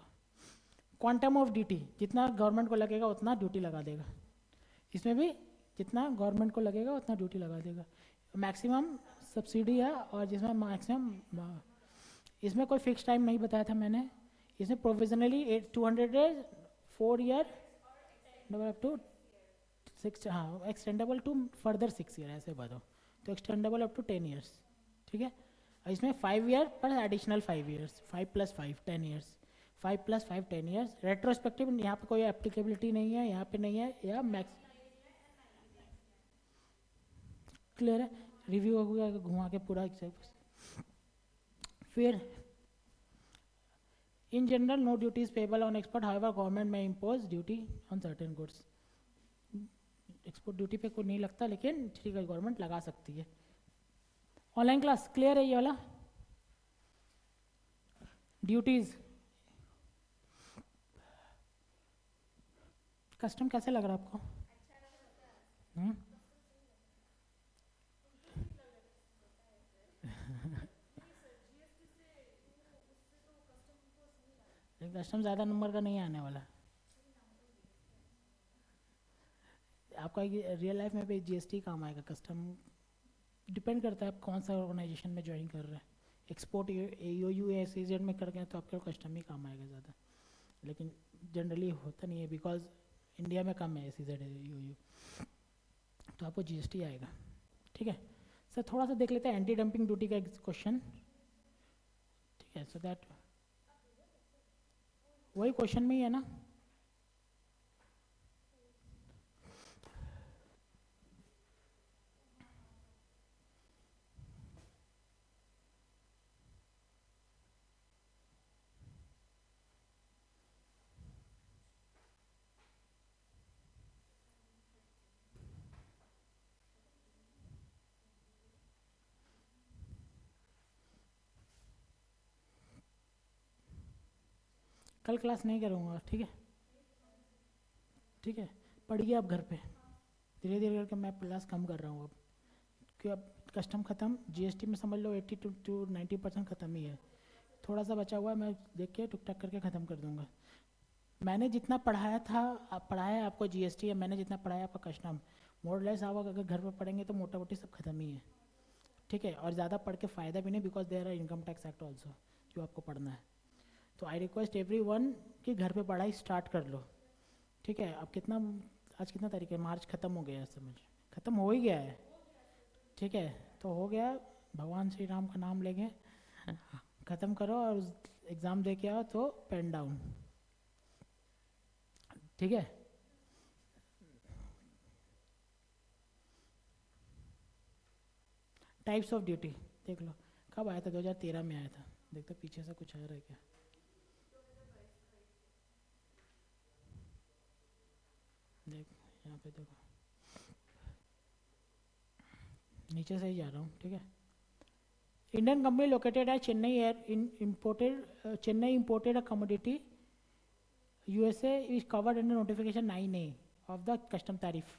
क्वांटम ऑफ ड्यूटी, जितना गवर्नमेंट को लगेगा उतना ड्यूटी लगा देगा. इसमें भी जितना गवर्नमेंट को लगेगा उतना ड्यूटी लगा देगा. मैक्सिमम सब्सिडी है और जिसमें मैक्सिमम, इसमें कोई फिक्स टाइम नहीं बताया था मैंने. इसमें provisionally 200 days 4 year up to 6, हाँ एक्सटेंडेबल टू फर्दर 6 ईयर ऐसे बताओ, तो एक्सटेंडेबल अप टू 10 ईयर्स. ठीक है, इसमें 5 ईयर पर additional 5 years, 5 + 5 10 years, 5 + 5 10 years. Retrospective यहाँ पे कोई एप्लीकेबिलिटी नहीं है, यहाँ पे नहीं है, या मैक्स क्लियर है. रिव्यू हो गया घुमा के पूरा. फिर in general no duties payable on export, however government में impose duty on certain goods. Export duty पे कोई नहीं लगता, लेकिन ठीक है गवर्नमेंट लगा सकती है. ऑनलाइन क्लास क्लियर है ये वाला? ड्यूटीज कस्टम कैसे लग रहा है आपको? कस्टम ज़्यादा नंबर का नहीं आने वाला. आपका रियल लाइफ में भी जीएसटी काम आएगा. कस्टम डिपेंड करता है आप कौन सा ऑर्गेनाइजेशन में ज्वाइन कर रहे हैं. एक्सपोर्ट AOU SEZ में कर गए तो आपके कस्टम ही काम आएगा ज़्यादा, लेकिन जनरली होता नहीं है बिकॉज इंडिया में कम है SEZ AOU, तो आपको GST आएगा. ठीक है सर, थोड़ा सा देख लेते हैं एंटी डंपिंग ड्यूटी का क्वेश्चन. ठीक है, सो दैट वही क्वेश्चन में ही है ना. कल क्लास नहीं करूँगा, ठीक है? ठीक है, पढ़िए आप घर पे, धीरे धीरे करके मैं क्लास कम कर रहा हूँ अब, क्योंकि अब कस्टम ख़त्म, जीएसटी में समझ लो 80 to 90% ख़त्म ही है, थोड़ा सा बचा हुआ है, मैं देख के टुक टक करके ख़त्म कर दूंगा। मैंने जितना पढ़ाया था, आप पढ़ाया है आपको जीएसटी, या मैंने जितना पढ़ाया आपका कस्टम, मोर लेस आप अगर घर पर पढ़ेंगे तो मोटा मोटी सब खत्म ही है, ठीक है? और ज़्यादा पढ़ के फ़ायदा भी नहीं, because there are income tax act also जो आपको पढ़ना है। तो आई रिक्वेस्ट एवरी वन कि घर पे पढ़ाई स्टार्ट कर लो, ठीक है? अब कितना, आज कितना तारीख है? मार्च ख़त्म हो गया है, समझ ख़त्म हो ही गया है, ठीक है? तो हो गया, भगवान श्री राम का नाम लेंगे, ख़त्म करो और एग्ज़ाम दे के आओ तो पेन डाउन, ठीक है? टाइप्स ऑफ ड्यूटी देख लो, कब आया था? 2013 में आया था, देखते पीछे से कुछ आ रहा है क्या? देख यहाँ पे देखो, नीचे से ही जा रहा हूँ, ठीक है? Indian company located at Chennai air imported, Chennai imported a commodity, USA is covered under notification 9A of the custom tariff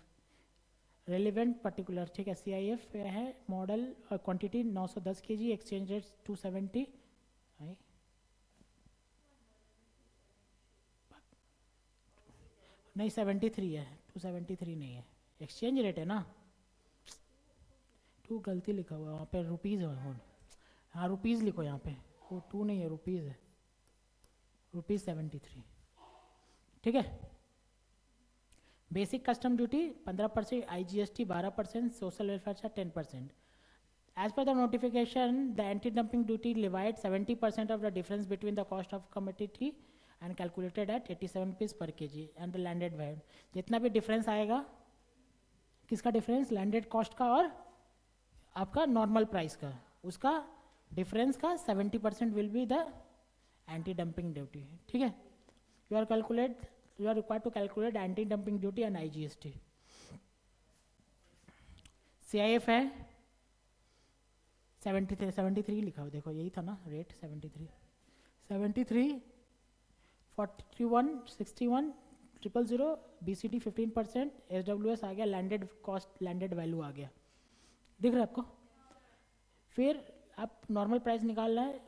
relevant particular, ठीक है? CIF है, model quantity 910 kg, exchange rate 270, नहीं 73 है, 273 नहीं है, एक्सचेंज रेट है ना, टू गलती लिखा हुआ है वहाँ पे, रुपीज़ है, हाँ रुपीज़ लिखो यहाँ पे, वो टू नहीं है, रुपीज़ है, रुपीज़ 73, ठीक है? Basic custom duty 15%, IGST 12%, social welfare charge 10%. As per the notification, the anti-dumping duty levied 70% of the difference between the cost of commodity and calculated at 87 rupees per kg and the landed value. जितना भी डिफरेंस आएगा, किसका डिफरेंस? लैंडेड कॉस्ट का और आपका नॉर्मल प्राइस का, उसका डिफरेंस का 70% will be the anti dumping duty, ठीक है? You are required to calculate anti-dumping duty and IGST. CIF है 73 लिखा हो, देखो यही था ना रेट, 73 41 61 000, BCT 15%, SWS आ गया, लैंडेड कॉस्ट लैंडेड वैल्यू आ गया, दिख रहा है आपको? फिर आप नॉर्मल प्राइस निकालना है,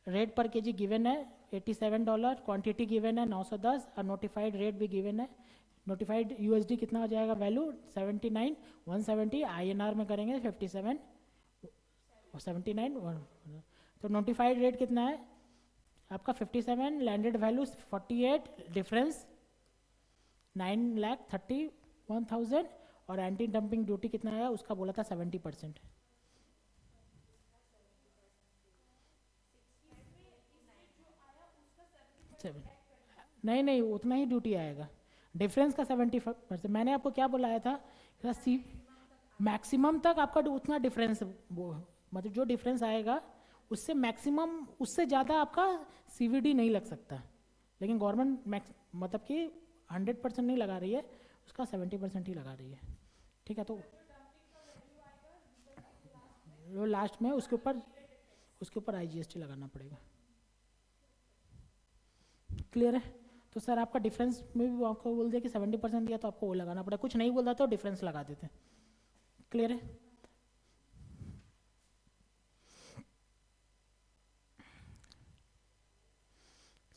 रेट पर केजी गिवन है $87, क्वांटिटी गिवन है 910, और नोटिफाइड रेट भी गिवन है, नोटिफाइड USD कितना हो जाएगा वैल्यू? 79 170, INR में करेंगे 57 79, तो नोटिफाइड रेट कितना है आपका? 57, लैंडेड वैल्यू 48, डिफरेंस 9,31,000, और एंटी डंपिंग ड्यूटी कितना आया उसका? बोला था 70%, नहीं उतना ही ड्यूटी आएगा, डिफरेंस का 70%। मैंने आपको क्या बुलाया था? मैक्सिमम तक आपका उतना डिफरेंस, वो मतलब जो डिफरेंस आएगा उससे मैक्सिमम, उससे ज़्यादा आपका CVD नहीं लग सकता, लेकिन गवर्नमेंट मतलब कि 100% नहीं लगा रही है, उसका 70% ही लगा रही है, ठीक है? तो वो लास्ट में उसके ऊपर IGST लगाना पड़ेगा, क्लियर है? तो सर आपका डिफरेंस में भी वो आपको बोल दिया कि 70% दिया, तो आपको वो लगाना पड़ेगा, कुछ नहीं बोल रहा तो डिफरेंस लगा देते, क्लियर है?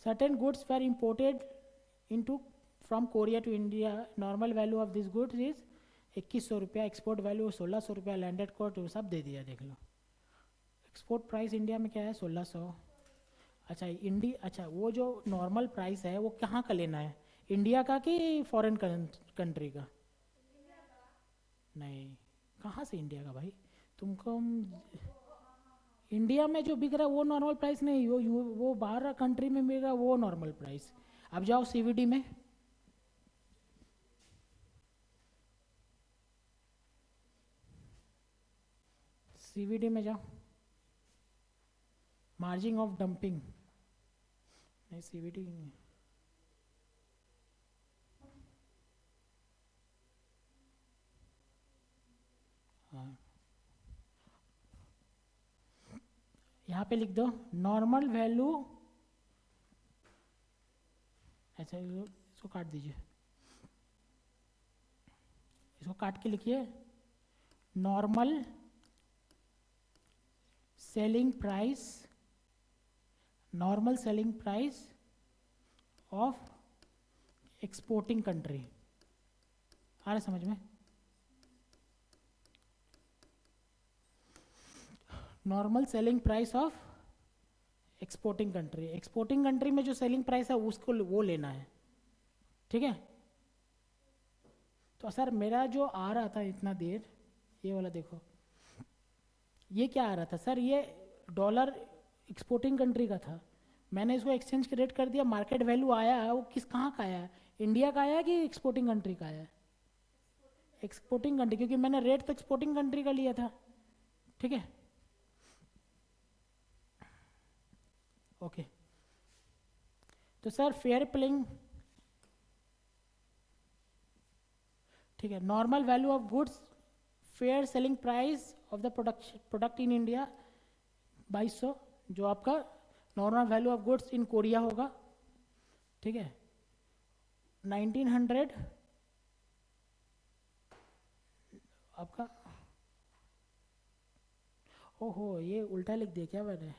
Certain goods were imported into from Korea to India. Normal value of these goods is 2100 रुपया, एक्सपोर्ट वैल्यू 1600 रुपया, लैंडेड कोड सब दे दिया, देख लो। एक्सपोर्ट प्राइस इंडिया में क्या है? 1600। अच्छा अच्छा, वो जो नॉर्मल प्राइस है वो कहाँ का लेना है? इंडिया का कि फॉरेन कंट्री का? नहीं, कहाँ से इंडिया का भाई? तुमको इंडिया में जो बिक रहा है वो नॉर्मल प्राइस नहीं, वो बाहर कंट्री में मिल रहा है वो नॉर्मल प्राइस। अब जाओ CVD में, CVD में जाओ, मार्जिन ऑफ डंपिंग, नहीं CVD नहीं, हाँ यहाँ पे लिख दो नॉर्मल वैल्यू ऐसा इसको काट दीजिए, इसको काट के लिखिए normal selling price, normal selling price of exporting country. आ रहा समझ में? Normal selling price of exporting country, exporting country में जो सेलिंग प्राइस है उसको वो लेना है, ठीक है। तो सर मेरा जो आ रहा था इतना देर, ये वाला देखो, ये क्या आ रहा था सर, ये डॉलर एक्सपोर्टिंग कंट्री का था, मैंने इसको एक्सचेंज रेट कर दिया, मार्केट वैल्यू आया है वो किस कहाँ का आया है, इंडिया का आया कि एक्सपोर्टिंग कंट्री का आया है? एक्सपोर्टिंग कंट्री, क्योंकि मैंने रेट तो एक्सपोर्टिंग कंट्री का लिया था, ठीक है। ओके तो सर फेयर प्लेइंग, ठीक है, normal value of goods, fair selling price of the product in India 2200, जो आपका normal value of goods in Korea होगा, ठीक है। 1900 आपका, ओहो ये उल्टा लिख दिया क्या मैंने,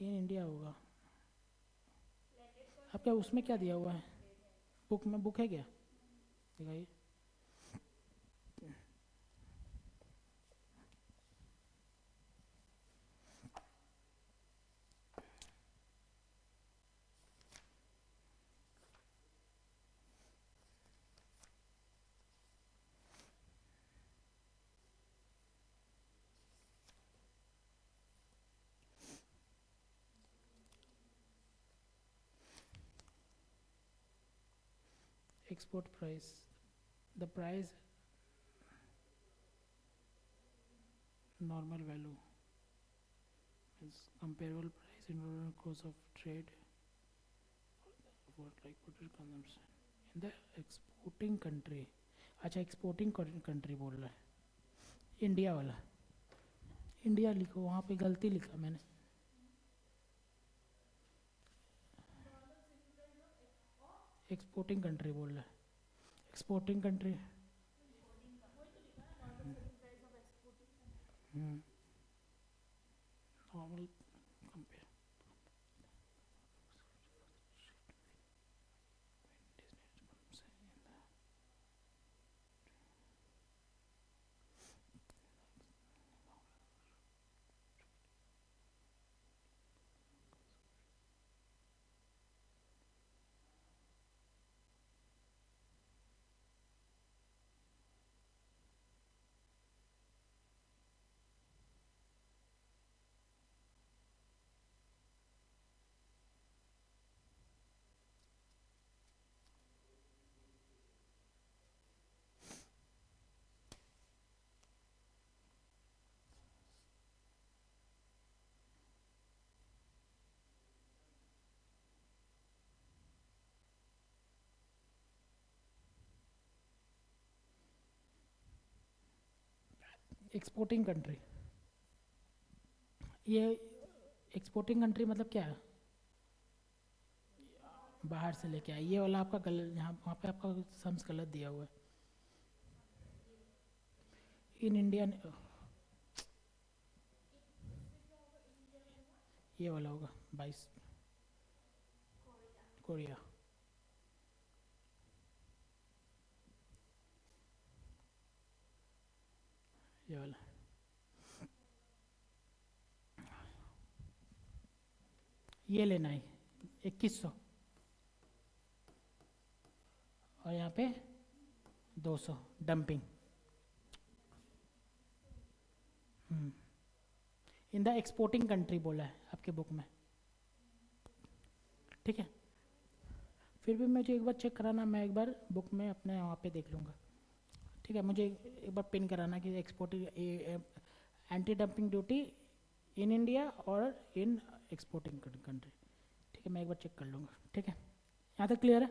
इन इंडिया होगा, आपका उसमें क्या दिया हुआ है बुक में, बुक है क्या, दिखाइए। export price, the price normal value is comparable price in normal course of trade for like total consumption in the exporting country। अच्छा एक्सपोर्टिंग कंट्री बोल रहा है, इंडिया वाला, इंडिया लिखो, वहाँ पे गलती लिखा मैंने, एक्सपोर्टिंग कंट्री बोल रहा है, exporting country, normal compare, exporting country, ये एक्सपोर्टिंग कंट्री मतलब क्या है, बाहर से लेके आए, ये वाला आपका गलत, यहाँ वहाँ पे आपका सम्स गलत दिया हुआ है, इन इंडिया, ये वाला होगा 22, कोरिया, ये वाला, ये लेना है 2100, और यहाँ पे 200 dumping, in the exporting country बोला है आपके बुक में, ठीक है। फिर भी मुझे एक बार चेक कराना, मैं एक बार बुक में अपने वहाँ पे देख लूँगा, ठीक है। मुझे एक बार पिन कराना कि exporting anti dumping duty in India और इन एक्सपोर्टिंग कंट्री, ठीक है, मैं एक बार चेक कर लूँगा, ठीक है। यहाँ तक क्लियर है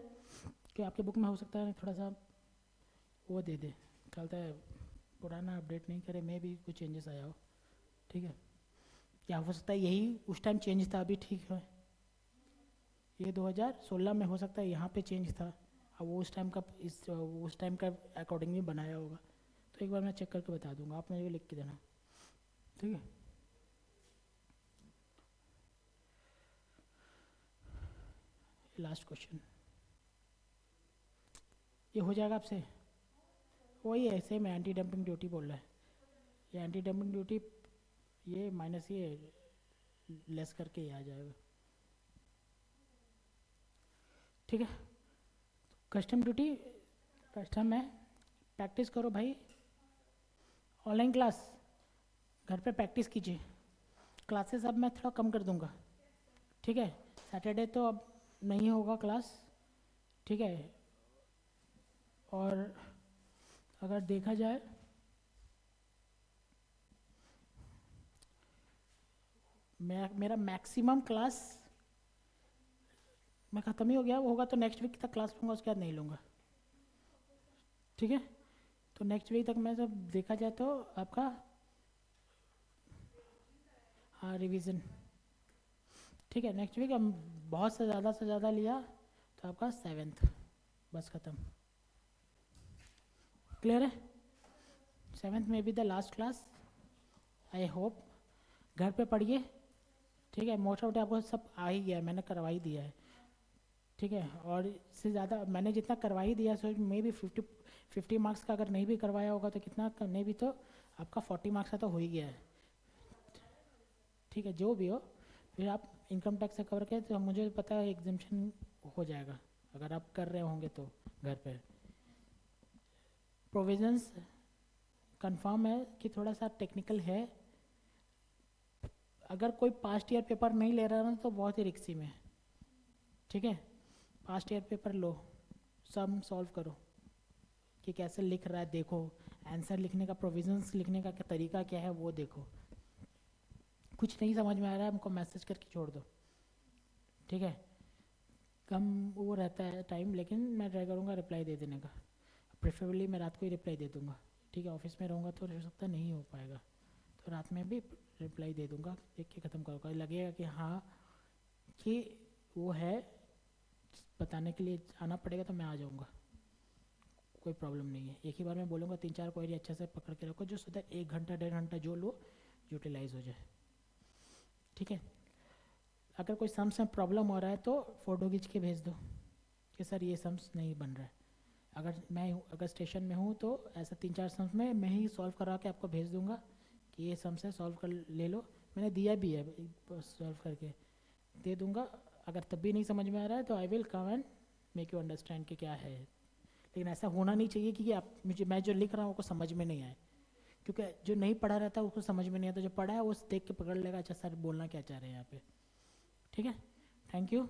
कि आपके बुक में हो सकता है थोड़ा सा वो दे दे, चलता है, पुराना अपडेट नहीं करे, मैं भी कुछ चेंजेस आया हो, ठीक है। या हो सकता है यही उस टाइम चेंज था, अभी ठीक है। ये 2016 में हो सकता है यहाँ पे चेंज था, अब वो उस टाइम का अकॉर्डिंगली बनाया होगा। तो एक बार मैं चेक करके बता दूंगा, आप मुझे लिख के देना, ठीक है। लास्ट क्वेश्चन ये हो जाएगा आपसे, वही है सेम एंटी डंपिंग ड्यूटी बोल रहा है। ये एंटी डंपिंग ड्यूटी ये माइनस ये लेस करके ही आ जाएगा, ठीक है। कस्टम ड्यूटी कस्टम है, प्रैक्टिस करो भाई। ऑनलाइन क्लास घर पे प्रैक्टिस कीजिए, क्लासेस अब मैं थोड़ा कम कर दूंगा, ठीक है। सैटरडे तो अब नहीं होगा क्लास, ठीक है। और अगर देखा जाए मेरा मैक्सिमम क्लास मैं ख़त्म ही हो गया, वो होगा तो नेक्स्ट वीक तक क्लास लूँगा, उसके बाद नहीं लूँगा, ठीक है। तो नेक्स्ट वीक तक मैं जब देखा जाए तो आपका हाँ रिवीजन, ठीक है। नेक्स्ट वीक हम बहुत से ज़्यादा लिया तो आपका 7th बस ख़त्म, क्लियर है। 7th में भी the last class, I hope. घर पे पढ़िए, ठीक है। मोस्ट ऑफ आपको सब आ ही गया है, मैंने करवा ही दिया है, ठीक है। और इससे ज़्यादा मैंने जितना करवा ही दिया, सो मे भी 50 मार्क्स का अगर नहीं भी करवाया होगा तो कितना नहीं भी तो आपका 40 मार्क्स का तो हो ही गया है, ठीक है। जो भी हो, फिर आप इनकम टैक्स से कवर करें तो मुझे पता है एग्जामेशन हो जाएगा अगर आप कर रहे होंगे तो घर पे। प्रोविजंस कंफर्म है कि थोड़ा सा टेक्निकल है, अगर कोई पास्ट ईयर पेपर नहीं ले रहा ना तो बहुत ही रिक्सी में, ठीक है। पास्ट ईयर पेपर लो, सम सॉल्व करो कि कैसे लिख रहा है, देखो आंसर लिखने का, प्रोविजंस लिखने का क्या तरीका क्या है वो देखो। कुछ नहीं समझ में आ रहा है हमको मैसेज करके छोड़ दो, ठीक है। कम वो रहता है टाइम, लेकिन मैं ट्राई करूँगा रिप्लाई दे देने का, प्रेफरेबली मैं रात को ही रिप्लाई दे दूँगा, ठीक है। ऑफिस में रहूँगा तो हो सकता नहीं हो पाएगा, तो रात में भी रिप्लाई दे दूँगा, देख के ख़त्म करूँगा। लगेगा कि हाँ कि वो है बताने के लिए आना पड़ेगा तो मैं आ जाऊँगा, कोई प्रॉब्लम नहीं है। एक ही बार मैं बोलूँगा 3-4 क्वेरी अच्छे से पकड़ के रखो, जो सुधा 1 घंटा 1.5 घंटा जो लो यूटिलाइज हो जाए, ठीक है। अगर कोई सम्स में प्रॉब्लम हो रहा है तो फ़ोटो खींच के भेज दो कि सर ये सम्स नहीं बन रहा है। अगर स्टेशन में हूँ तो ऐसा 3-4 सम्स में मैं ही सॉल्व करा के आपको भेज दूँगा कि ये सम्स है, सॉल्व कर ले लो। मैंने दिया भी है, सॉल्व करके दे दूँगा। अगर तब भी नहीं समझ में आ रहा है तो I will come and make you understand कि क्या है। लेकिन ऐसा होना नहीं चाहिए कि मैं जो लिख रहा हूँ वो समझ में नहीं आए, क्योंकि जो नहीं पढ़ा रहता उसको समझ में नहीं आता, जो पढ़ा है वो देख के पकड़ लेगा अच्छा सर बोलना क्या चाह रहे हैं यहाँ पे, ठीक है। Thank you.